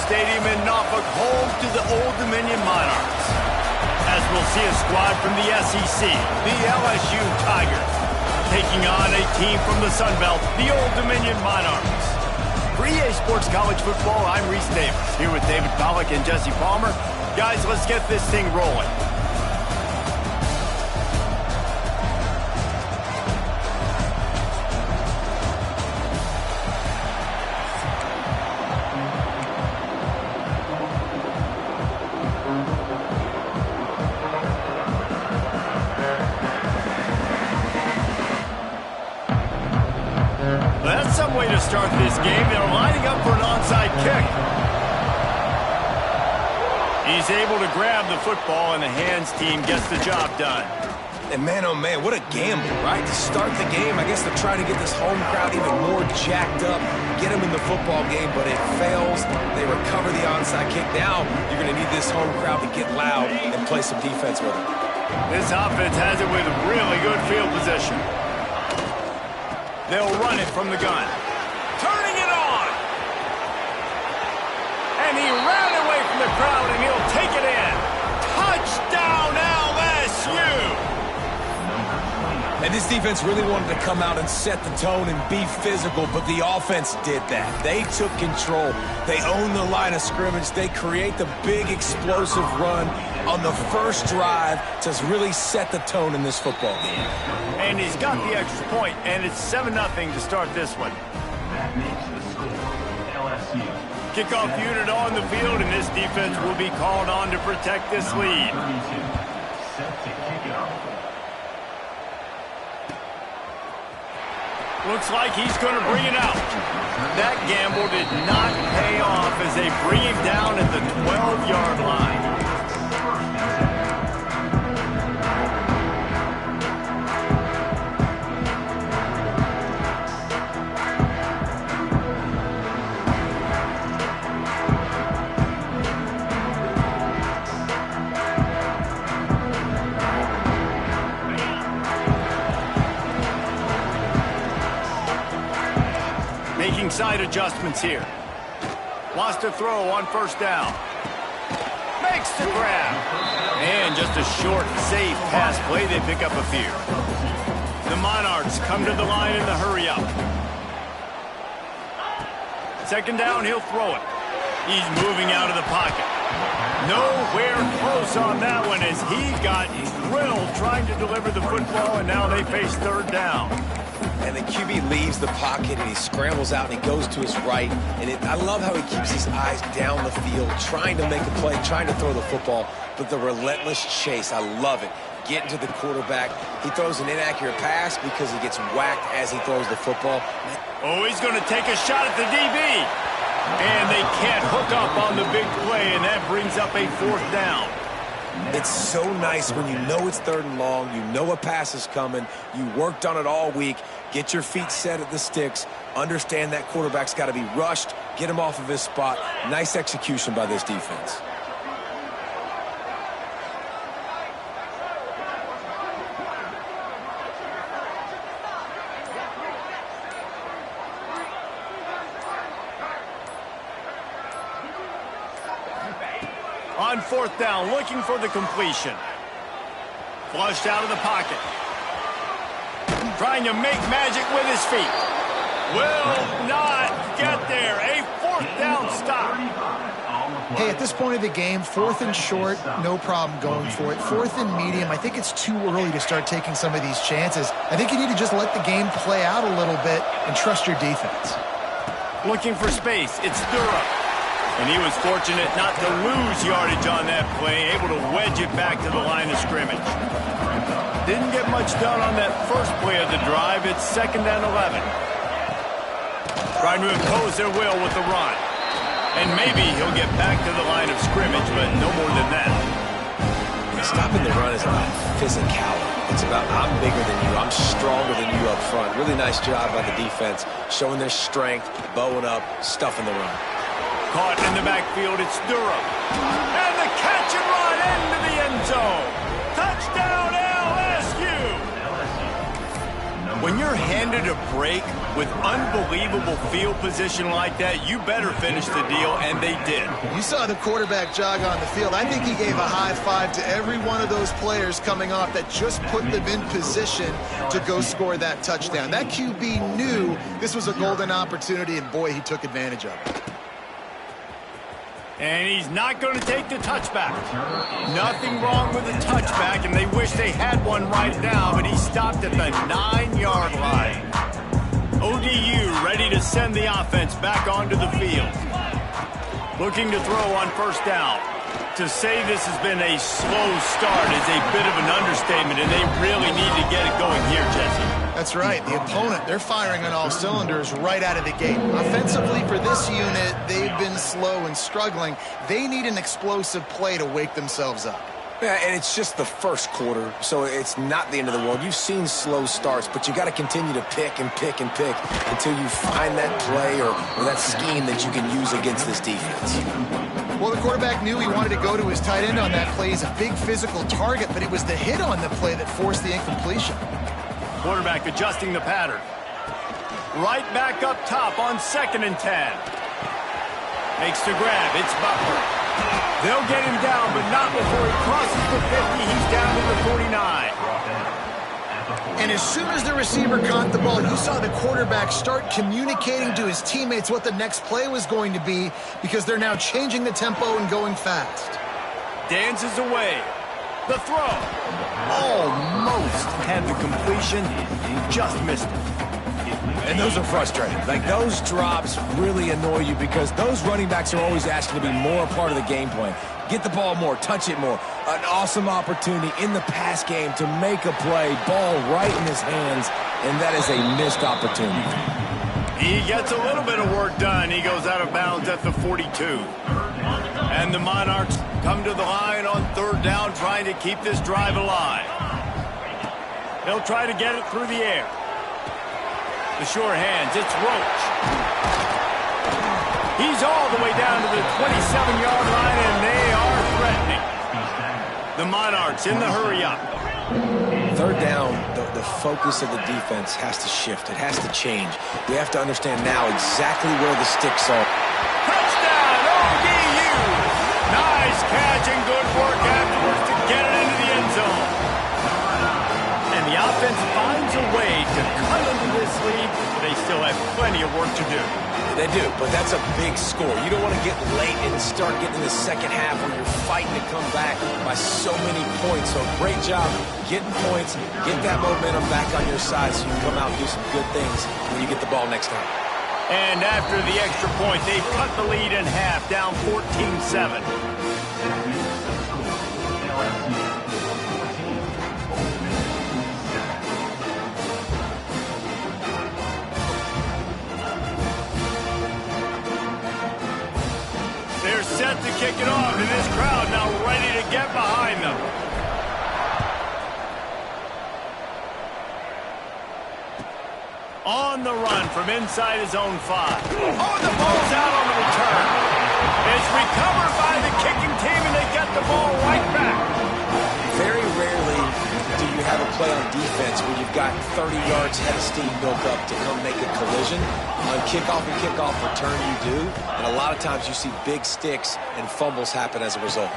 Stadium in Norfolk, home to the Old Dominion Monarchs. As we'll see a squad from the SEC, the LSU Tigers, taking on a team from the Sun Belt, the Old Dominion Monarchs. For EA Sports College Football, I'm Reese Davis, here with David Pollack and Jesse Palmer. Guys, let's get this thing rolling. That's some way to start this game. They're lining up for an onside kick. He's able to grab the football, and the hands team gets the job done. And man, oh man, what a gamble, right? To start the game, I guess they're trying to get this home crowd even more jacked up, get them in the football game, but it fails. They recover the onside kick. Now you're going to need this home crowd to get loud and play some defense with them. This offense has it with really good field position. They'll run it from the gun. Turning it on! And he ran away from the crowd, and he'll take it in. Touchdown, LSU! And this defense really wanted to come out and set the tone and be physical, but the offense did that. They took control. They owned the line of scrimmage. They create the big explosive run on the first drive to really set the tone in this football game. And he's got the extra point, and it's 7-0 to start this one. That makes the score LSU. Kickoff unit on the field, and this defense will be called on to protect this lead. 32, set to kick off. Looks like he's going to bring it out. That gamble did not pay off as they bring him down at the 12-yard line. Making side adjustments here. Lost a throw on first down. Makes the grab. And just a short, safe pass play. They pick up a few. The Monarchs come to the line in the hurry-up. Second down, he'll throw it. He's moving out of the pocket. Nowhere close on that one as he got drilled trying to deliver the football, and now they face third down. And the QB leaves the pocket, and he scrambles out, and he goes to his right. And I love how he keeps his eyes down the field, trying to make a play, trying to throw the football, but the relentless chase, I love it. Getting to the quarterback. He throws an inaccurate pass because he gets whacked as he throws the football. Oh, he's going to take a shot at the DB. And they can't hook up on the big play, and that brings up a 4th down. It's so nice when you know it's 3rd and long, you know a pass is coming, you worked on it all week, get your feet set at the sticks, understand that quarterback's got to be rushed, get him off of his spot. Nice execution by this defense. On 4th down, looking for the completion. Flushed out of the pocket. Trying to make magic with his feet. Will not get there. A 4th down stop. Hey, at this point of the game, 4th and short, no problem going for it. 4th and medium, I think it's too early to start taking some of these chances. I think you need to just let the game play out a little bit and trust your defense. Looking for space. It's Durham. And he was fortunate not to lose yardage on that play, able to wedge it back to the line of scrimmage. Didn't get much done on that first play of the drive. It's 2nd and 11. Trying to impose their will with the run. And maybe he'll get back to the line of scrimmage, but no more than that. Stopping the run is about physicality. It's about I'm bigger than you, I'm stronger than you up front. Really nice job by the defense, showing their strength, bowing up, stuffing the run. Caught in the backfield, it's Durham. And the catch and run into the end zone. Touchdown, LSU! When you're handed a break with unbelievable field position like that, you better finish the deal, and they did. You saw the quarterback jog on the field. I think he gave a high five to every one of those players coming off that just put them in position to go score that touchdown. That QB knew this was a golden opportunity, and boy, he took advantage of it. And he's not going to take the touchback. Nothing wrong with the touchback, and they wish they had one right now, but he stopped at the 9-yard line. ODU ready to send the offense back onto the field. Looking to throw on 1st down. To say this has been a slow start is a bit of an understatement, and they really need to get it going here, Jesse. That's right. The opponent, they're firing on all cylinders right out of the gate. Offensively for this unit, they've been slow and struggling. They need an explosive play to wake themselves up. Yeah, and it's just the first quarter, so it's not the end of the world. You've seen slow starts, but you got to continue to pick and pick and pick until you find that play or that scheme that you can use against this defense. Well, the quarterback knew he wanted to go to his tight end on that play. He's a big physical target, but it was the hit on the play that forced the incompletion. Quarterback adjusting the pattern. Right back up top on 2nd and 10. Makes the grab. It's Butler. They'll get him down, but not before he crosses the 50. He's down to the 49. And as soon as the receiver caught the ball, you saw the quarterback start communicating to his teammates what the next play was going to be because they're now changing the tempo and going fast. Dances away. The throw. Almost had the completion. Just missed it. And those are frustrating. Like, those drops really annoy you because those running backs are always asking to be more a part of the game plan. Get the ball more, touch it more. An awesome opportunity in the pass game to make a play, ball right in his hands, and that is a missed opportunity. He gets a little bit of work done. He goes out of bounds at the 42. And the Monarchs come to the line on 3rd down, trying to keep this drive alive. They'll try to get it through the air. The sure hands, it's Roach. He's all the way down to the 27-yard line, and they are threatening. The Monarchs in the hurry-up. 3rd down, the focus of the defense has to shift. It has to change. We have to understand now exactly where the sticks are. Touchdown, ODU! Nice catch and good work afterwards to get it into the end zone. And the offense finds a way to cut into this lead. They still have plenty of work to do. They do, but that's a big score. You don't want to get late and start getting in the second half where you're fighting to come back by so many points. So great job getting points, get that momentum back on your side so you can come out and do some good things when you get the ball next time. And after the extra point, they've cut the lead in half, down 14-7. They're set to kick it off, and this crowd now ready to get behind them. On the run from inside his own 5. Oh, the ball's out on the return. It's recovered by the kicking team, and they get the ball right back. Very rarely do you have a play on defense where you've got 30 yards head of steam built up to come make a collision. On kickoff and kickoff return, you do. And a lot of times you see big sticks and fumbles happen as a result.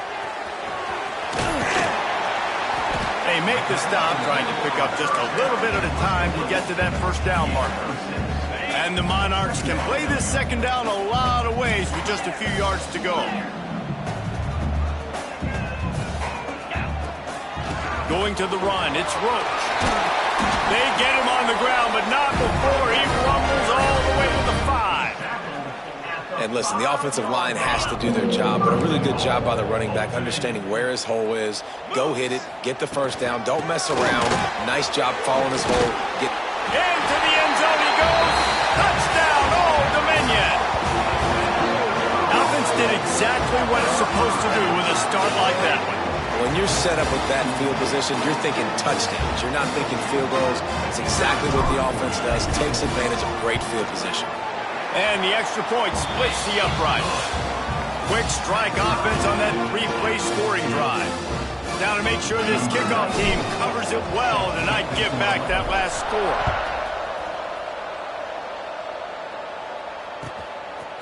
They make the stop, trying to pick up just a little bit at a time to get to that first down marker. And the Monarchs can play this second down a lot of ways with just a few yards to go. Going to the run, it's Roach. They get him on the ground, but not before he rumbles all the way to the 5. And listen, the offensive line has to do their job, but a really good job by the running back, understanding where his hole is. Go hit it, get the first down, don't mess around. Nice job following his hole. Get into the end zone he goes. Touchdown, Old Dominion. Offense did exactly what it's supposed to do with a start like that one. When you're set up with that field position, you're thinking touchdowns. You're not thinking field goals. It's exactly what the offense does. Takes advantage of great field position. And the extra point splits the upright. Quick strike offense on that 3-play scoring drive. Now to make sure this kickoff team covers it well to not give back that last score.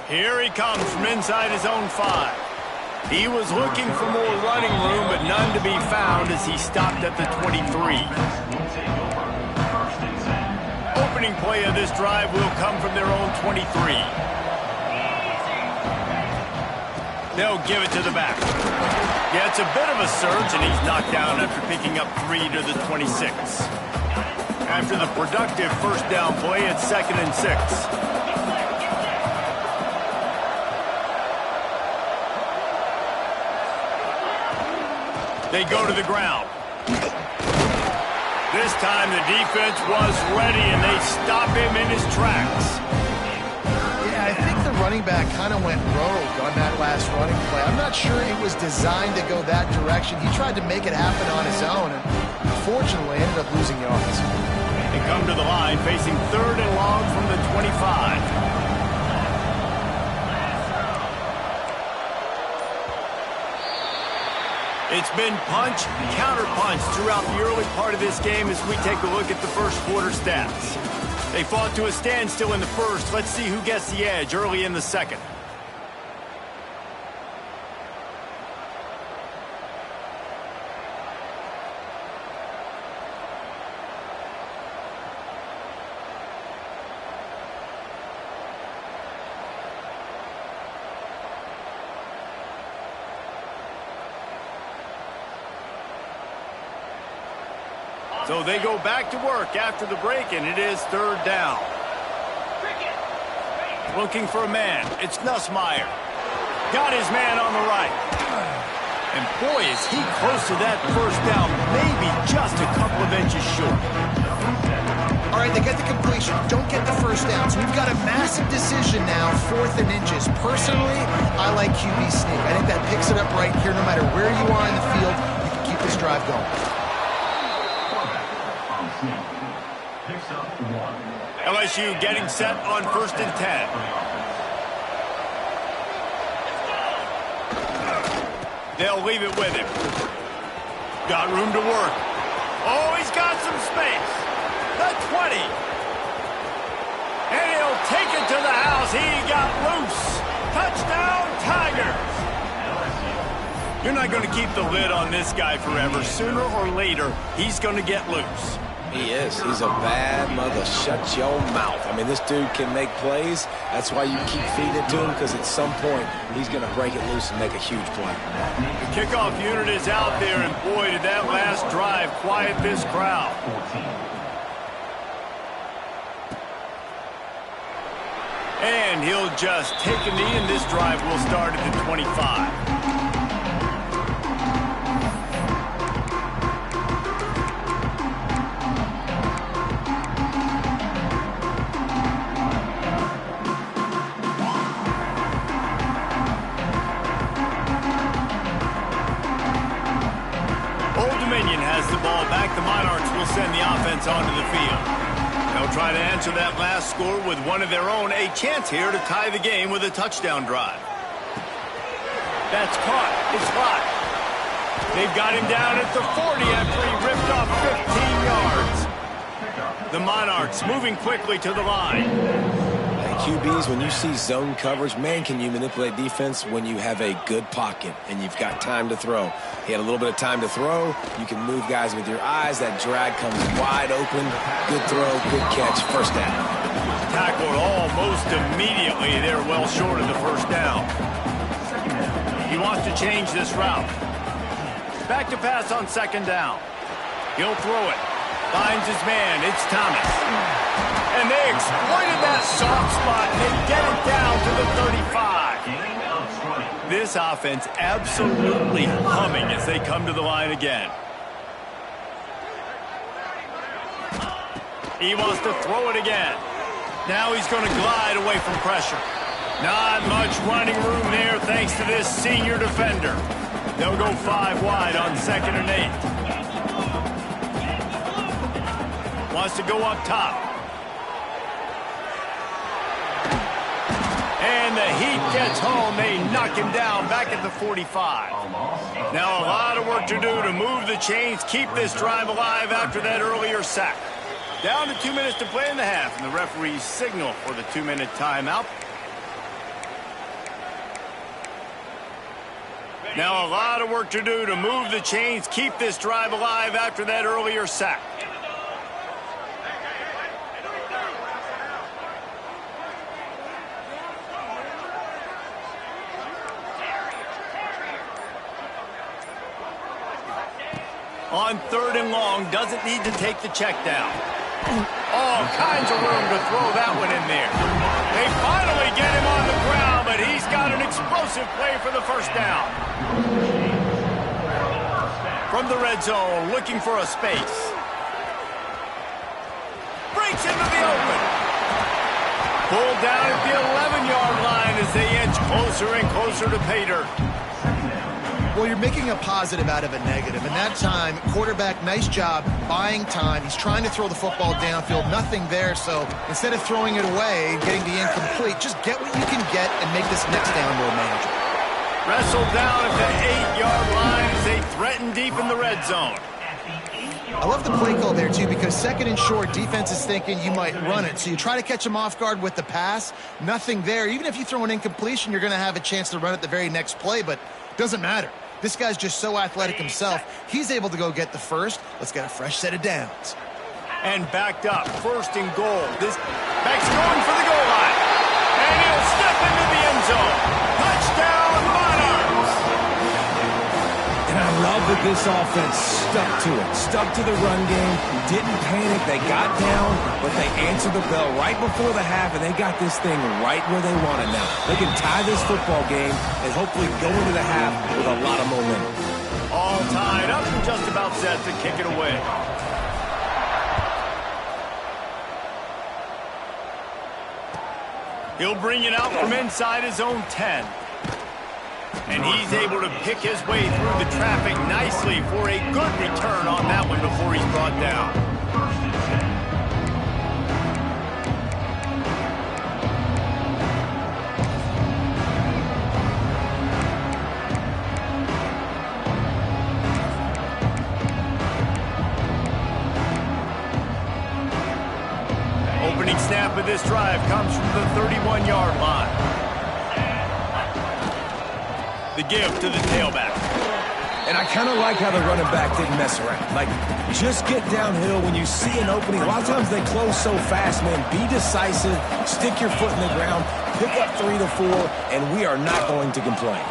Here he comes from inside his own 5. He was looking for more running room, but none to be found as he stopped at the 23. Opening play of this drive will come from their own 23. They'll give it to the back. Yeah, it's a bit of a surge, and he's knocked down after picking up 3 to the 26. After the productive first down play, it's 2nd and 6. They go to the ground. This time the defense was ready, and they stop him in his tracks. Yeah, I think the running back kind of went rogue on that last running play. I'm not sure it was designed to go that direction. He tried to make it happen on his own, and unfortunately ended up losing yards. They come to the line, facing 3rd and long from the 25. It's been punch, counter-punch throughout the early part of this game as we take a look at the first quarter stats. They fought to a standstill in the first. Let's see who gets the edge early in the second. So they go back to work after the break, and it is 3rd down. Looking for a man. It's Nussmeier. Got his man on the right. And boy, is he close to that first down, maybe just a couple of inches short. All right, they get the completion. Don't get the first down. So we've got a massive decision now, 4th and inches. Personally, I like QB sneak. I think that picks it up right here. No matter where you are in the field, you can keep this drive going. LSU getting set on 1st and 10. They'll leave it with him. Got room to work. Oh, he's got some space. The 20. And he'll take it to the house. He got loose. Touchdown, Tigers. You're not going to keep the lid on this guy forever. Sooner or later, he's going to get loose. He is. He's a bad mother. Shut your mouth. I mean, this dude can make plays. That's why you keep feeding it to him, because at some point, he's going to break it loose and make a huge play. The kickoff unit is out there, and boy, did that last drive quiet this crowd. And he'll just take a knee, and this drive will start at the 25. The Monarchs will send the offense onto the field. They'll try to answer that last score with one of their own. A chance here to tie the game with a touchdown drive. That's caught. It's hot. They've got him down at the 40 after he ripped off 15 yards. The Monarchs moving quickly to the line. QBs, when you see zone coverage, man, can you manipulate defense when you have a good pocket and you've got time to throw. He had a little bit of time to throw. You can move guys with your eyes. That drag comes wide open. Good throw, good catch, first down. Tackled almost immediately. They're well short of the first down. He wants to change this route. Back to pass on second down. He'll throw it. Finds his man. It's Thomas. And they exploited that soft spot, and they get it down to the 35. This offense absolutely humming as they come to the line again. He wants to throw it again. Now he's going to glide away from pressure. Not much running room there thanks to this senior defender. They'll go 5 wide on 2nd and 8. Wants to go up top. And the heat gets home. They knock him down back at the 45. Now a lot of work to do to move the chains, keep this drive alive after that earlier sack. Down to 2 minutes to play in the half, and the referees signal for the 2-minute timeout. Now a lot of work to do to move the chains, keep this drive alive after that earlier sack. On 3rd and long, doesn't need to take the check down. All kinds of room to throw that one in there. They finally get him on the ground, but he's got an explosive play for the first down. From the red zone, looking for a space. Breaks into the open. Pulled down at the 11-yard line as they inch closer and closer to pay dirt. Well, you're making a positive out of a negative. And that time, quarterback, nice job buying time. He's trying to throw the football downfield. Nothing there. So instead of throwing it away and getting the incomplete, just get what you can get and make this next down more manageable. Wrestled down at the 8-yard line as they threaten deep in the red zone. I love the play call there, too, because 2nd and short, defense is thinking you might run it. So you try to catch them off guard with the pass. Nothing there. Even if you throw an incompletion, you're going to have a chance to run it the very next play, but it doesn't matter. This guy's just so athletic himself. He's able to go get the first. Let's get a fresh set of downs. And backed up, 1st and goal. This back's going for the goal line. And he'll step into the end zone. Touchdown, Monarchs! And I love that this offense stuck to it. Stuck to the run game. Didn't panic. They got down, but they answered the bell right before the half, and they got this thing right where they want it now. They can tie this football game and hopefully go into the half with a lot of momentum. All tied up and just about set to kick it away. He'll bring it out from inside his own 10. And he's able to pick his way through the traffic nicely for a good return on that one before he's brought down. Opening snap of this drive comes from the 31-yard line. The give to the tailback. And I kind of like how the running back didn't mess around. Like, just get downhill when you see an opening. A lot of times they close so fast, man. Be decisive, stick your foot in the ground, pick up 3 to 4, and we are not going to complain.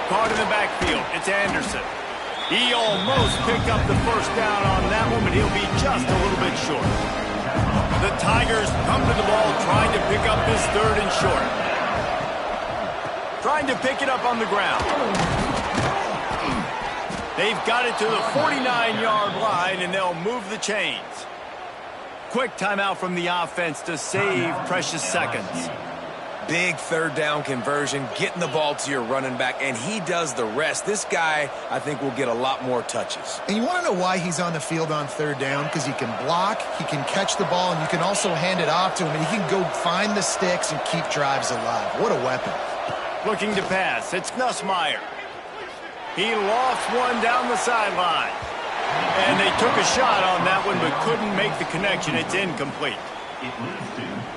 Caught in the backfield, it's Anderson. He almost picked up the first down on that one, but he'll be just a little bit short. The Tigers come to the ball trying to pick up this 3rd and short. Trying to pick it up on the ground. They've got it to the 49-yard line, and they'll move the chains. Quick timeout from the offense to save precious seconds. Big 3rd down conversion, getting the ball to your running back, and he does the rest. This guy, I think, will get a lot more touches. And you want to know why he's on the field on 3rd down? Because he can block, he can catch the ball, and you can also hand it off to him, and he can go find the sticks and keep drives alive. What a weapon. Looking to pass, it's Nussmeier. He lost one down the sideline. And they took a shot on that one, but couldn't make the connection. It's incomplete.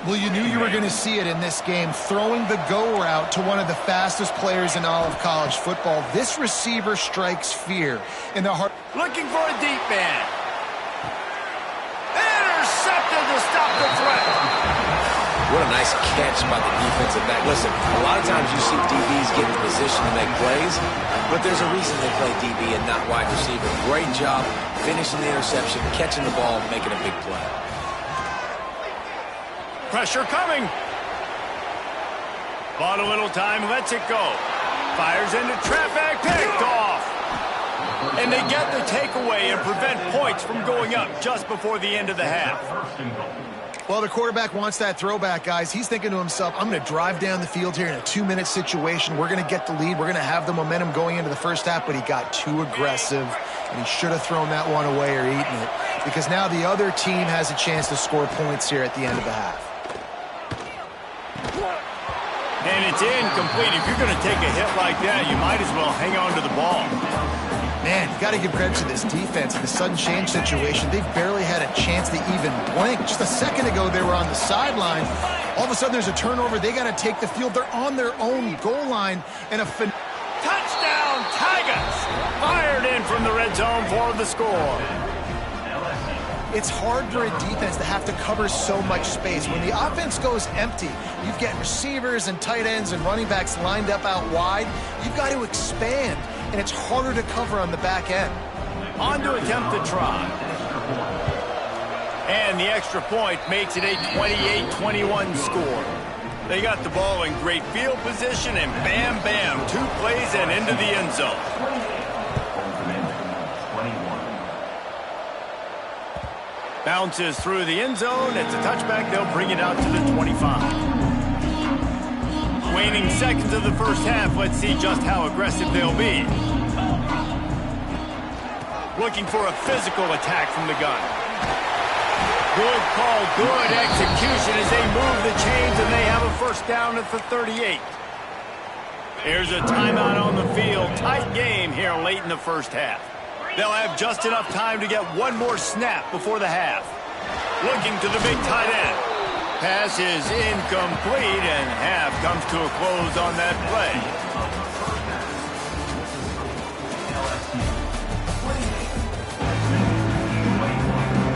Well, you knew you were going to see it in this game. Throwing the go route to one of the fastest players in all of college football. This receiver strikes fear in the heart. Looking for a deep man. Intercepted to stop the threat. What a nice catch by the defensive back. Listen, a lot of times you see DBs get in position to make plays, but there's a reason they play DB and not wide receiver. Great job finishing the interception, catching the ball, and making a big play. Pressure coming. Bought a little time, lets it go. Fires into traffic, picked off. And they get the takeaway and prevent points from going up just before the end of the half. Well, the quarterback wants that throwback, guys. He's thinking to himself, I'm going to drive down the field here in a 2-minute situation. We're going to get the lead. We're going to have the momentum going into the first half, but he got too aggressive, and he should have thrown that one away or eaten it, because now the other team has a chance to score points here at the end of the half. And it's incomplete. If you're going to take a hit like that, you might as well hang on to the ball. Man, you got to give credit to this defense. In the sudden change situation, they've barely had a chance to even blink. Just a second ago, they were on the sideline. All of a sudden, there's a turnover. They got to take the field. They're on their own goal line. And a touchdown, Tigers! Fired in from the red zone for the score. It's hard for a defense to have to cover so much space. When the offense goes empty, you've got receivers and tight ends and running backs lined up out wide. You've got to expand, and it's harder to cover on the back end. On to attempt to try. And the extra point makes it a 28-21 score. They got the ball in great field position, and bam, bam, 2 plays and into the end zone. Bounces through the end zone. It's a touchback. They'll bring it out to the 25. Waning seconds of the first half. Let's see just how aggressive they'll be. Looking for a physical attack from the gun. Good call, good execution as they move the chains, and they have a first down at the 38. Here's a timeout on the field. Tight game here late in the first half. They'll have just enough time to get one more snap before the half. Looking to the big tight end. Pass is incomplete, and half comes to a close on that play.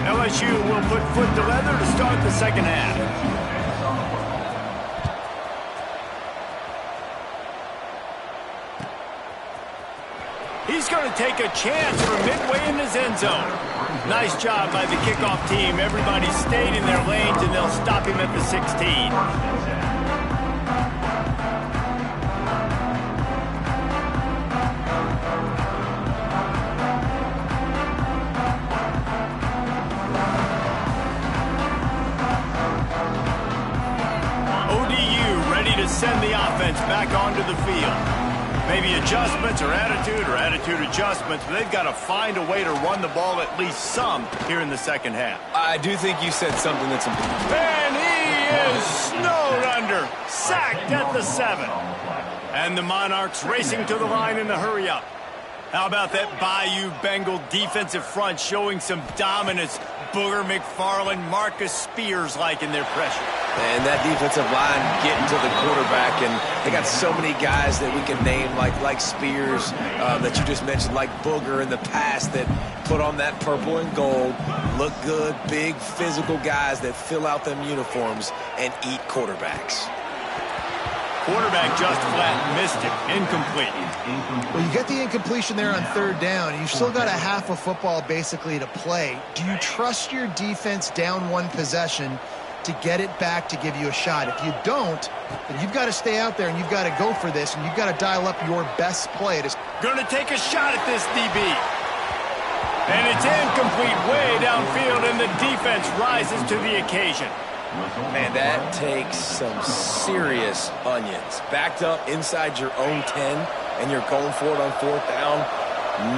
LSU will put foot to leather to start the second half. He's going to take a chance from midway in his end zone. Nice job by the kickoff team. Everybody stayed in their lanes, and they'll stop him at the 16. ODU ready to send the offense back onto the field. Maybe adjustments or attitude adjustments, but they've got to find a way to run the ball at least some here in the second half. I do think you said something that's important. And he is snowed under, sacked at the 7. And the Monarchs racing to the line in the hurry up. How about that Bayou Bengal defensive front showing some dominance? Booger McFarland, Marcus Spears like in their pressure. And that defensive line getting to the quarterback, and they got so many guys that we can name, like Spears, that you just mentioned, like Booger in the past, that put on that purple and gold, look good, big, physical guys that fill out them uniforms and eat quarterbacks. Quarterback just flat missed it. Incomplete. Well, you get the incompletion there on third down. You've still got a half a football basically to play. Do you trust your defense down one possession to get it back to give you a shot? If you don't, then you've got to stay out there and you've got to go for this, and you've got to dial up your best play. Going to take a shot at this DB. And it's incomplete way downfield, and the defense rises to the occasion. Man, that takes some serious onions. Backed up inside your own 10, and you're going for it on fourth down.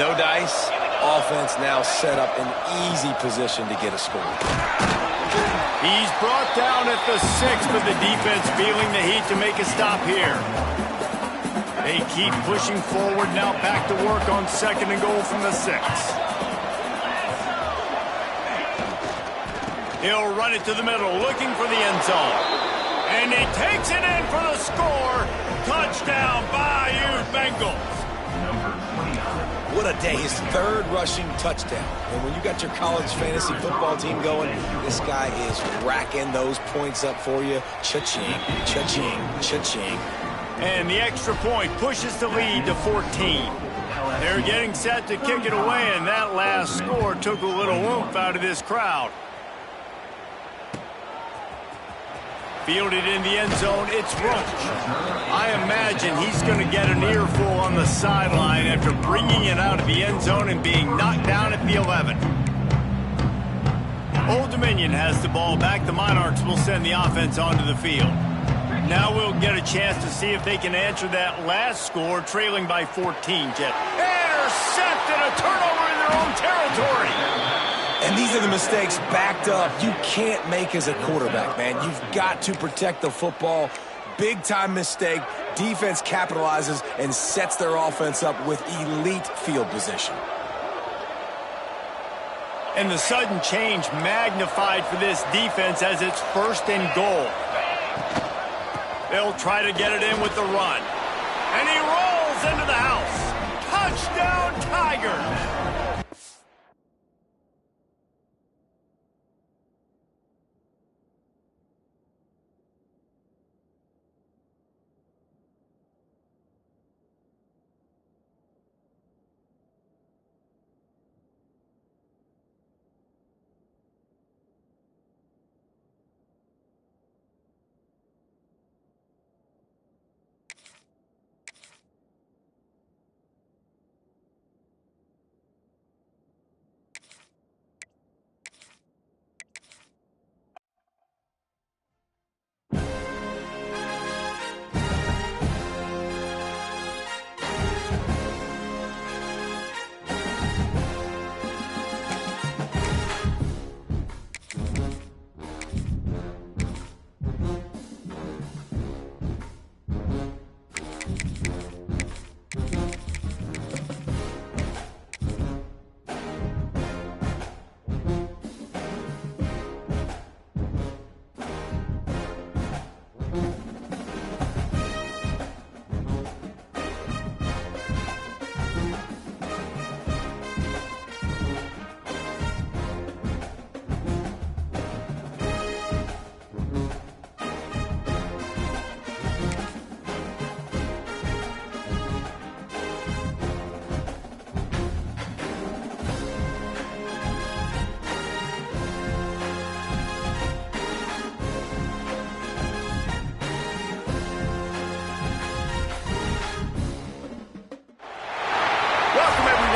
No dice. Offense now set up an easy position to get a score. He's brought down at the 6, but the defense feeling the heat to make a stop here. They keep pushing forward, now back to work on 2nd and goal from the 6. He'll run it to the middle, looking for the end zone. And he takes it in for the score. Touchdown, Bayou Bengals. What a day. His 3rd rushing touchdown. And when you got your college fantasy football team going, this guy is racking those points up for you. Cha-ching, cha-ching, cha-ching. And the extra point pushes the lead to 14. They're getting set to kick it away, and that last score took a little oomph out of this crowd. Fielded in the end zone, it's Roach. I imagine he's going to get an earful on the sideline after bringing it out of the end zone and being knocked down at the 11. Old Dominion has the ball back. The Monarchs will send the offense onto the field. Now we'll get a chance to see if they can answer that last score, trailing by 14, Jet. Intercepted, a turnover in their own territory. And these are the mistakes backed up you can't make as a quarterback, man. You've got to protect the football. Big-time mistake. Defense capitalizes and sets their offense up with elite field position. And the sudden change magnified for this defense as it's 1st and goal. They'll try to get it in with the run. And he rolls into the house. Touchdown, Tigers!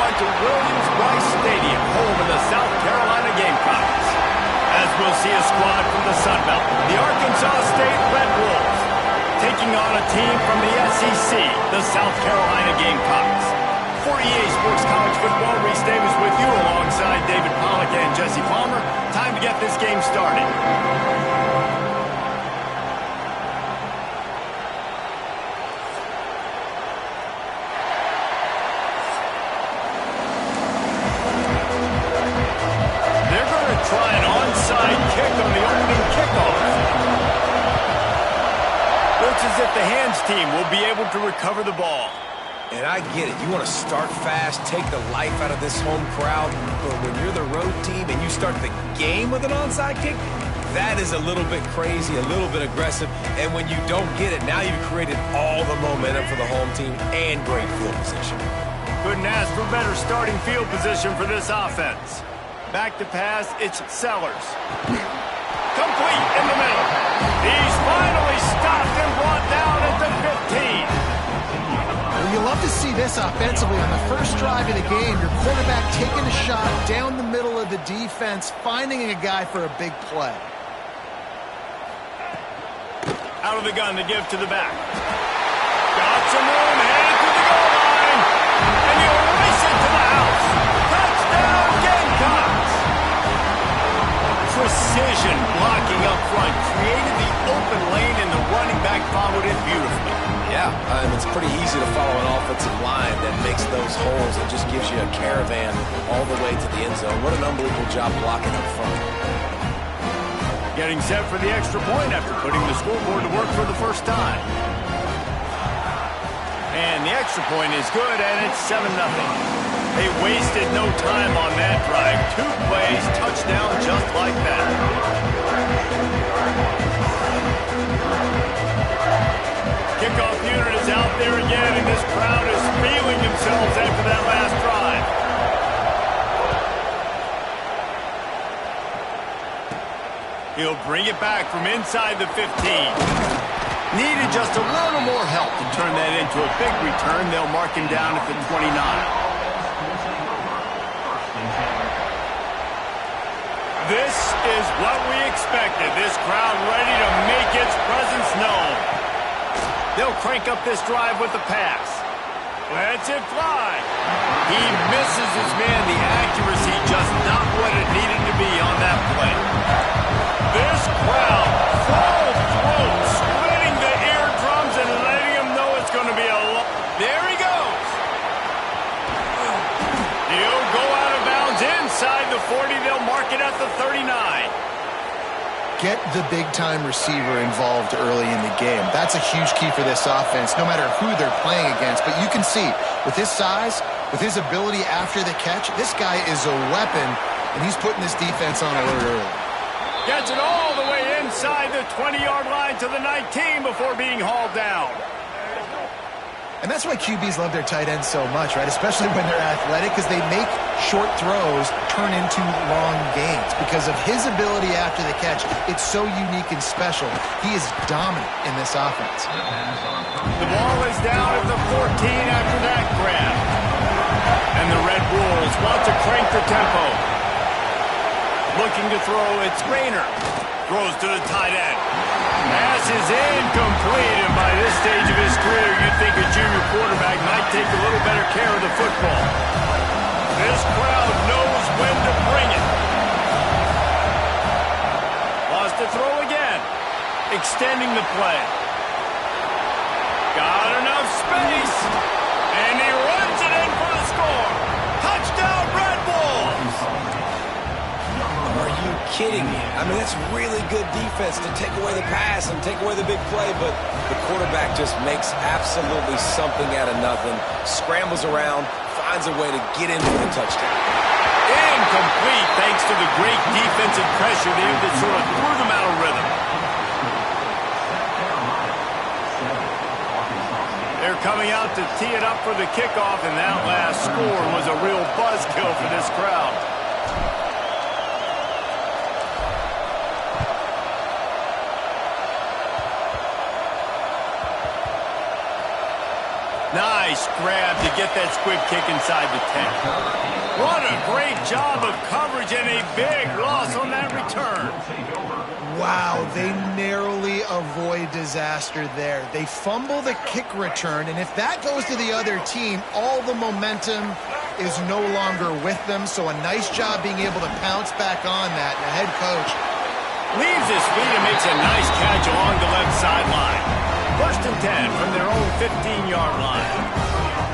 To Williams-Brice Stadium, home of the South Carolina Gamecocks. As we'll see a squad from the Sun Belt, the Arkansas State Red Wolves, taking on a team from the SEC, the South Carolina Gamecocks. For EA Sports College Football, Reese Davis with you alongside David Pollack and Jesse Palmer. Time to get this game started. Try an onside kick on the opening kickoff. looks as if the hands team will be able to recover the ball. And I get it. You want to start fast, take the life out of this home crowd. But when you're the road team and you start the game with an onside kick, that is a little bit crazy, a little bit aggressive. And when you don't get it, now you've created all the momentum for the home team and great field position. Couldn't ask for better starting field position for this offense. Back to pass, it's Sellers. Complete in the middle. He's finally stopped and brought down at the 15. Well, you love to see this offensively on the first drive of the game. Your quarterback taking a shot down the middle of the defense, finding a guy for a big play. Out of the gun to give to the back. Got some room, headed to the goal line. And he'll race it to the house. Touchdown, Gamecocks! Precision blocking up front created the open lane, and the running back followed it beautifully. Yeah, it's pretty easy to follow an offensive line that makes those holes and just gives you a caravan all the way to the end zone. What an unbelievable job blocking up front. Getting set for the extra point after putting the scoreboard to work for the first time. And the extra point is good, and it's 7-0. They wasted no time on that drive. 2 plays, touchdown just like that. Kickoff unit is out there again, and this crowd is feeling themselves after that last drive. He'll bring it back from inside the 15. Needed just a little more help to turn that into a big return. They'll mark him down at the 29. This is what we expected. This crowd ready to make its presence known. They'll crank up this drive with the pass. Lets it fly. He misses his man. The accuracy just not what it needed to be on that play. This crowd full throat, splitting the eardrums and letting him know it's going to be a lot. There he goes. He'll go out of bounds inside the 40. They'll mark it at the 39. Get the big-time receiver involved early in the game. That's a huge key for this offense, no matter who they're playing against. But you can see, with his size, with his ability after the catch, this guy is a weapon, and he's putting this defense on alert early. Gets it all the way inside the 20-yard line to the 19 before being hauled down. And that's why QBs love their tight ends so much, right? Especially when they're athletic, because they make short throws turn into long gains. Because of his ability after the catch, it's so unique and special. He is dominant in this offense. The ball is down at the 14 after that grab. And the Red Bulls want to crank the tempo. Looking to throw, it's Rayner. Throws to the tight end. Pass is incomplete, and by this stage of his career, you'd think a junior quarterback might take a little better care of the football. This crowd knows when to bring it. Lost to throw again. Extending the play. Got enough space, and he runs it in for the score. Touchdown, Red Bulls! Are you kidding me? I mean, that's really good defense to take away the pass and take away the big play, but the quarterback just makes absolutely something out of nothing, scrambles around, finds a way to get in for the touchdown. Incomplete thanks to the great defensive pressure there that sort of threw them out of rhythm. They're coming out to tee it up for the kickoff, and that last score was a real buzzkill for this crowd. Nice grab to get that squib kick inside the 10. What a great job of coverage and a big loss on that return. Wow, they narrowly avoid disaster there. They fumble the kick return, and if that goes to the other team, all the momentum is no longer with them. So a nice job being able to pounce back on that. And the head coach leaves his feet and makes a nice catch along the left sideline. 1st and 10 from their own 15-yard line.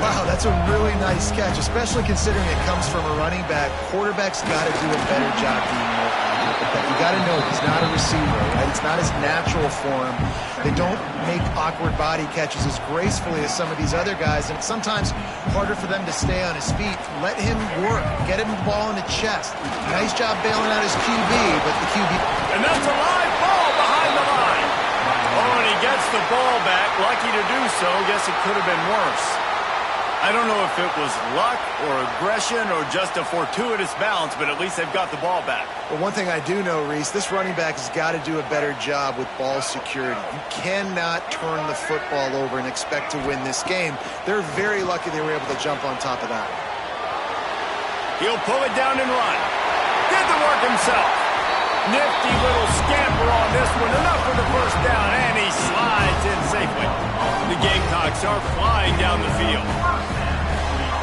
Wow, that's a really nice catch, especially considering it comes from a running back. Quarterback's got to do a better job being more accurate. with that. You got to know he's not a receiver, right? It's not his natural form. They don't make awkward body catches as gracefully as some of these other guys, and it's sometimes harder for them to stay on his feet. Let him work. Get him the ball in the chest. Nice job bailing out his QB, but the QB... And that's a live ball behind the line. Oh, and he gets the ball back. Lucky to do so. Guess it could have been worse. I don't know if it was luck or aggression or just a fortuitous bounce, but at least they've got the ball back. But one thing I do know, Reese, this running back has got to do a better job with ball security. You cannot turn the football over and expect to win this game. They're very lucky they were able to jump on top of that. He'll pull it down and run. Did the work himself. Nifty little scamper on this one. Enough for the first down, and he slides in safely. The Gamecocks are flying down the field.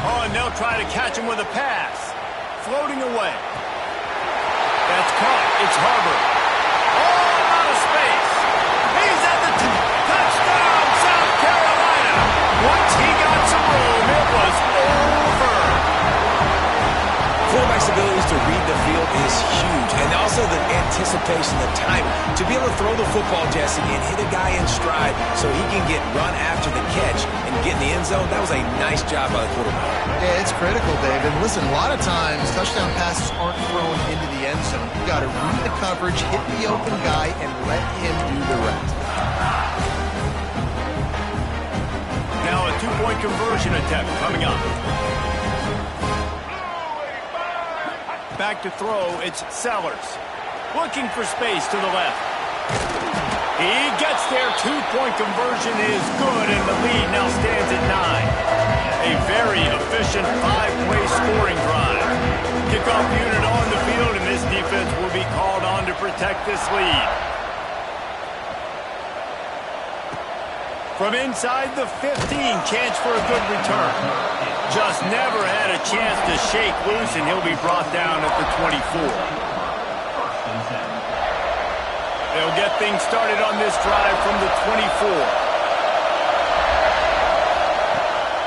Oh, and they'll try to catch him with a pass. Floating away. That's caught. It's Harbor. All out of space. He's at the touchdown, South Carolina. Once he got some room, it was over. Quarterback's abilities to read the field is huge, and also the anticipation, the timing. To be able to throw the football, Jesse, and hit a guy in stride so he can get run after the catch and get in the end zone, that was a nice job by the quarterback. Yeah, it's critical, David. Listen, a lot of times touchdown passes aren't thrown into the end zone. You got to read the coverage, hit the open guy, and let him do the rest. Now a two-point conversion attempt coming up. Back to throw, it's Sellers. Looking for space to the left. He gets there. Two-point conversion is good, and the lead now stands at 9. A very efficient 5-play scoring drive. Kickoff unit on the field, and this defense will be called on to protect this lead. From inside the 15, chance for a good return. Just never had a chance to shake loose, and he'll be brought down at the 24. They'll get things started on this drive from the 24.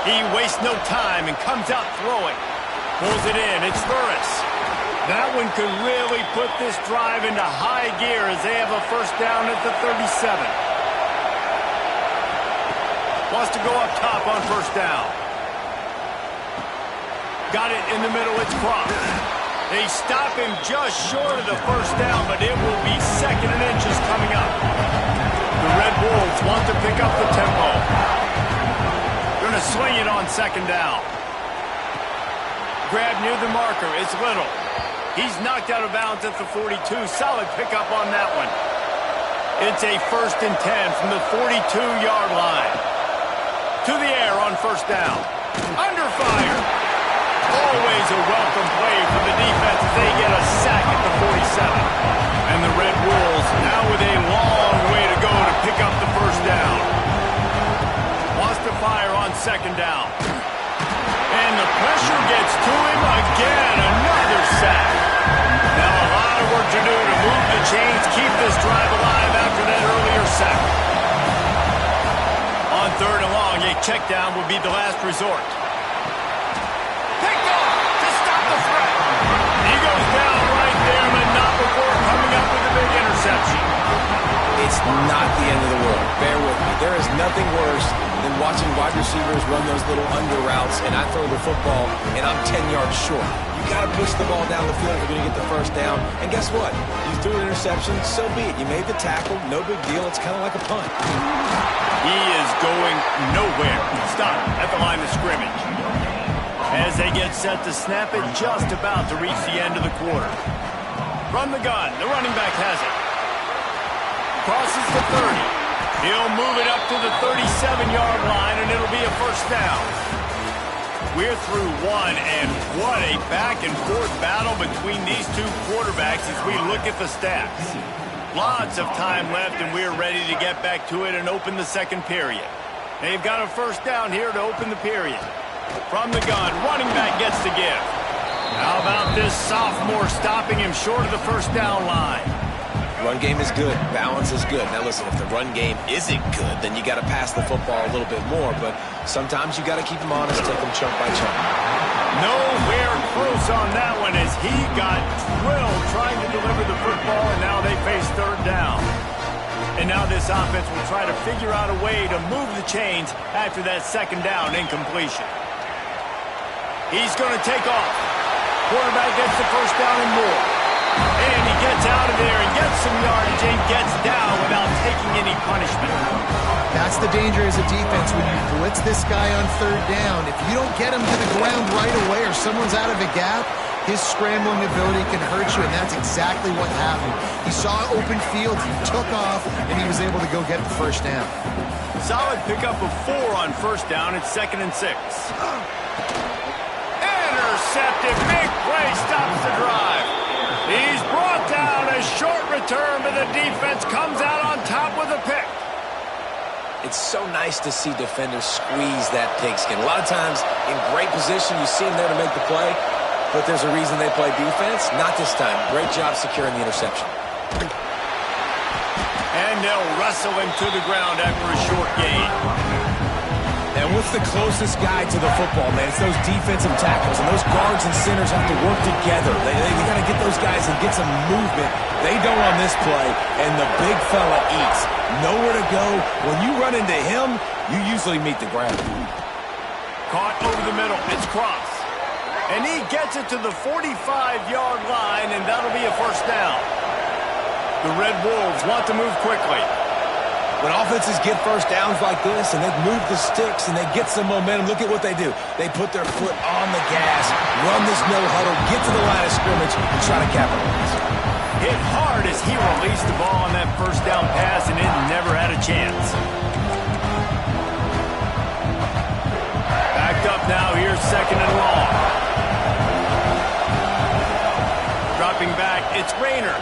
He wastes no time and comes out throwing. Pulls it in. It's Burris. That one could really put this drive into high gear as they have a first down at the 37. Wants to go up top on first down. Got it in the middle. It's Croft. They stop him just short of the first down, but it will be second and inches coming up. The Red Wolves want to pick up the tempo. Going to swing it on second down. Grab near the marker. It's Little. He's knocked out of bounds at the 42. Solid pickup on that one. It's a first and 10 from the 42-yard line. To the air on first down. Under fire. Always a welcome play for the defense as they get a sack at the 47. And the Red Wolves now with a long way to go to pick up the first down. Wants to fire on second down. And the pressure gets to him again. Another sack. Now a lot of work to do to move the chains, keep this drive alive after that earlier sack. On third and long, a check down would be the last resort. Picked off to stop the threat. He goes down right there, but not before coming up with a big interception. It's not the end of the world. Bear with me. There is nothing worse than watching wide receivers run those little under routes, and I throw the football, and I'm 10 yards short. You got to push the ball down the field if you're going to get the first down. And guess what? You threw an interception, so be it. You made the tackle, no big deal. It's kind of like a punt. He is going nowhere. Stop at the line of scrimmage. As they get set to snap it, just about to reach the end of the quarter. From the gun, the running back has it. Crosses the 30. He'll move it up to the 37-yard line, and it'll be a first down. We're through one, and what a back-and-forth battle between these two quarterbacks as we look at the stats. Lots of time left, and we're ready to get back to it and open the second period. They've got a first down here to open the period. From the gun, running back gets to give. How about this sophomore stopping him short of the first down line? Run game is good. Balance is good. Now listen, if the run game isn't good, then you got to pass the football a little bit more. But sometimes you got to keep them honest, take them chunk by chunk. Nowhere close on that one as he got drilled trying to deliver the football, and now they face third down. And now this offense will try to figure out a way to move the chains after that second down incompletion. He's going to take off. Quarterback gets the first down and more. And he gets out of there and gets some yardage and gets down without taking any punishment. That's the danger as a defense when you blitz this guy on third down. If you don't get him to the ground right away or someone's out of a gap, his scrambling ability can hurt you, and that's exactly what happened. He saw open field, he took off, and he was able to go get the first down. Solid pickup of 4 on first down. It's 2nd and 6. Intercepted. Big play stops the drive. He's brought down. A short return, but the defense comes out on top with a pick. It's so nice to see defenders squeeze that pigskin. A lot of times in great position, you see them there to make the play, but there's a reason they play defense. Not this time. Great job securing the interception. And they'll wrestle him to the ground after a short gain. And what's the closest guy to the football, man? It's those defensive tackles, and those guards and centers have to work together. They got to get those guys and get some movement. They don't on this play, and the big fella eats. Nowhere to go. When you run into him, you usually meet the ground. Caught over the middle. It's Cross. And he gets it to the 45-yard line, and that'll be a first down. The Red Wolves want to move quickly. When offenses get first downs like this and they move the sticks and they get some momentum, look at what they do. They put their foot on the gas, run this no-huddle, get to the line of scrimmage, and try to capitalize. Hit hard as he released the ball on that first down pass, and it never had a chance. Backed up now, here's 2nd and long. Dropping back, it's Rayner.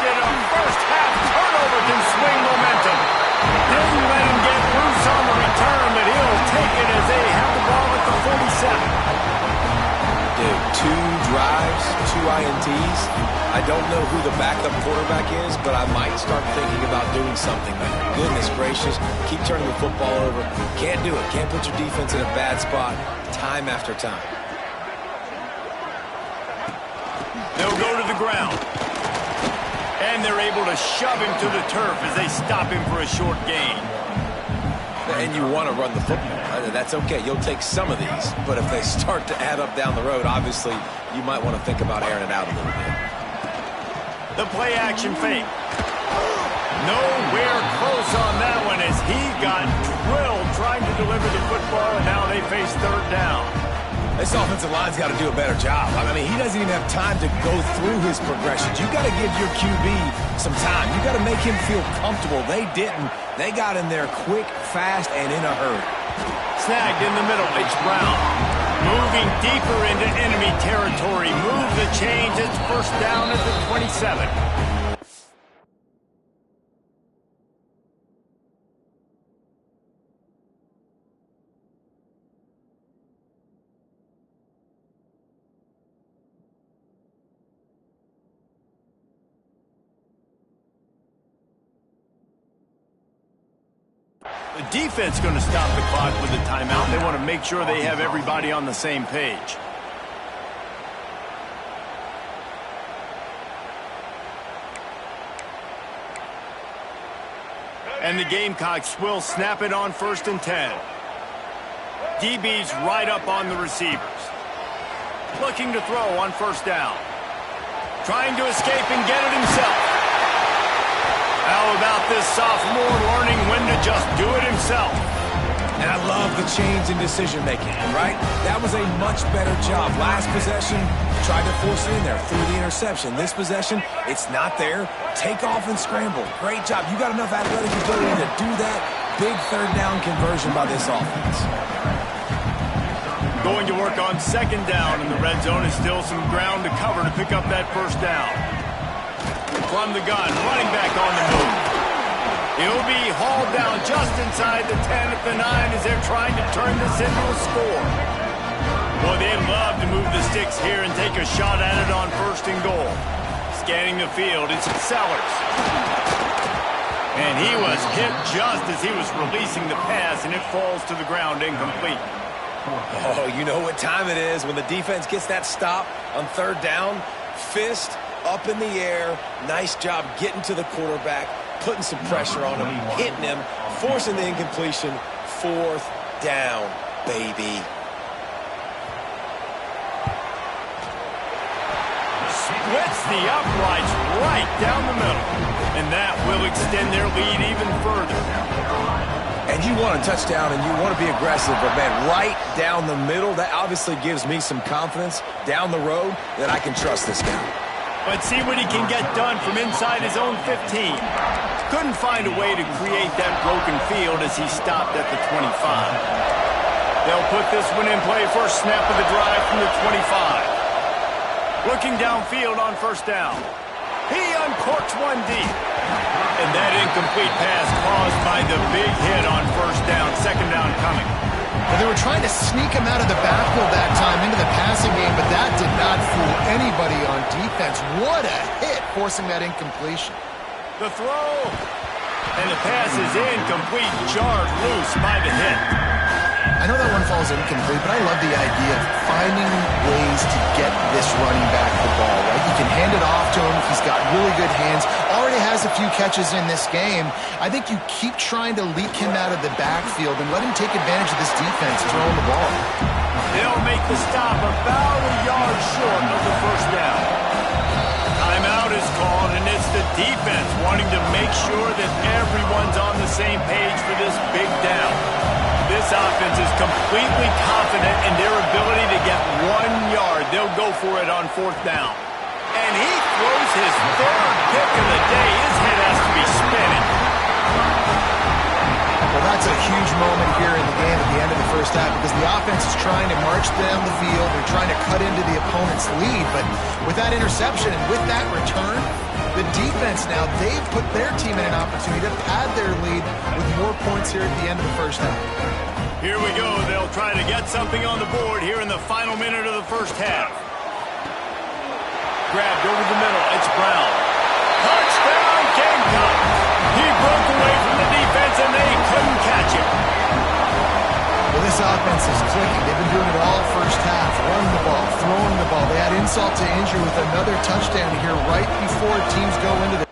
First half turnover can swing momentum. Didn't let him get loose on the return, but he'll take it as they have the ball at the 47. Dude, 2 drives, 2 INTs. I don't know who the backup quarterback is, but I might start thinking about doing something there. Goodness gracious, keep turning the football over. Can't do it. Can't put your defense in a bad spot time after time. They'll go to the ground. And they're able to shove him to the turf as they stop him for a short gain. And you want to run the football. That's okay. You'll take some of these. But if they start to add up down the road, obviously, you might want to think about airing it out a little bit. The play-action fake. Nowhere close on that one as he got drilled trying to deliver the football, and now they face third down. This offensive line's got to do a better job. I mean, he doesn't even have time to go through his progressions. You got to give your QB some time. You got to make him feel comfortable. They didn't. They got in there quick, fast, and in a hurry. Snagged in the middle. It's Brown. Moving deeper into enemy territory. Move the chains. It's first down at the 27. The defense going to stop the clock with a timeout. They want to make sure they have everybody on the same page. And the Gamecocks will snap it on 1st and 10. DB's right up on the receivers. Looking to throw on first down. Trying to escape and get it himself. How about this sophomore learning when to just do it himself? And I love the change in decision-making, right? That was a much better job. Last possession, tried to force it in there through the interception. This possession, it's not there. Take off and scramble. Great job. You got enough athletic ability to do that. Big third down conversion by this offense. Going to work on 2nd down, and the red zone is still some ground to cover to pick up that first down. From the gun, running back on the move. He'll be hauled down just inside the 10 at the 9 as they're trying to turn this into a score. Boy, they'd love to move the sticks here and take a shot at it on 1st and goal. Scanning the field, it's Sellers. And he was hit just as he was releasing the pass, and it falls to the ground incomplete. Oh, you know what time it is when the defense gets that stop on third down. Fist up in the air. Nice job getting to the quarterback, putting some pressure on him, hitting him, forcing the incompletion. Fourth down, baby. Splits the uprights right down the middle. And that will extend their lead even further. And you want a touchdown and you want to be aggressive, but man, right down the middle, that obviously gives me some confidence down the road that I can trust this guy. But see what he can get done from inside his own 15. Couldn't find a way to create that broken field as he stopped at the 25. They'll put this one in play first snap of the drive from the 25. Looking downfield on first down. He uncorks one deep. And that incomplete pass caused by the big hit on first down. Second down coming. Well, they were trying to sneak him out of the backfield that time into the passing game, but that did not fool anybody on defense. What a hit, forcing that incompletion. The throw. And the pass is incomplete, jarred loose by the hit. I know that one falls incomplete, but I love the idea of finding ways to get this running back the ball, right? You can hand it off to him. He's got really good hands. Already has a few catches in this game. I think you keep trying to leak him out of the backfield and let him take advantage of this defense throwing the ball. They'll make the stop about a yard short of the first down. Timeout is called, and it's the defense wanting to make sure that everyone's on the same page for this big down. This offense is completely confident in their ability to get 1 yard. They'll go for it on fourth down. And he throws his third pick of the day. His head has to be spinning. Well, that's a huge moment here in the game at the end of the first half because the offense is trying to march down the field. They're trying to cut into the opponent's lead. But with that interception and with that return, the defense now, they've put their team in an opportunity to pad their lead with more points here at the end of the first half. Here we go. They'll try to get something on the board here in the final minute of the first half. Grabbed over the middle. It's Brown. Touchdown, Gamecock. He broke away from the defense, and they couldn't catch him. Well, this offense is clicking. They've been doing it all first half. Running the ball, throwing the ball. They had insult to injury with another touchdown here right before teams go into the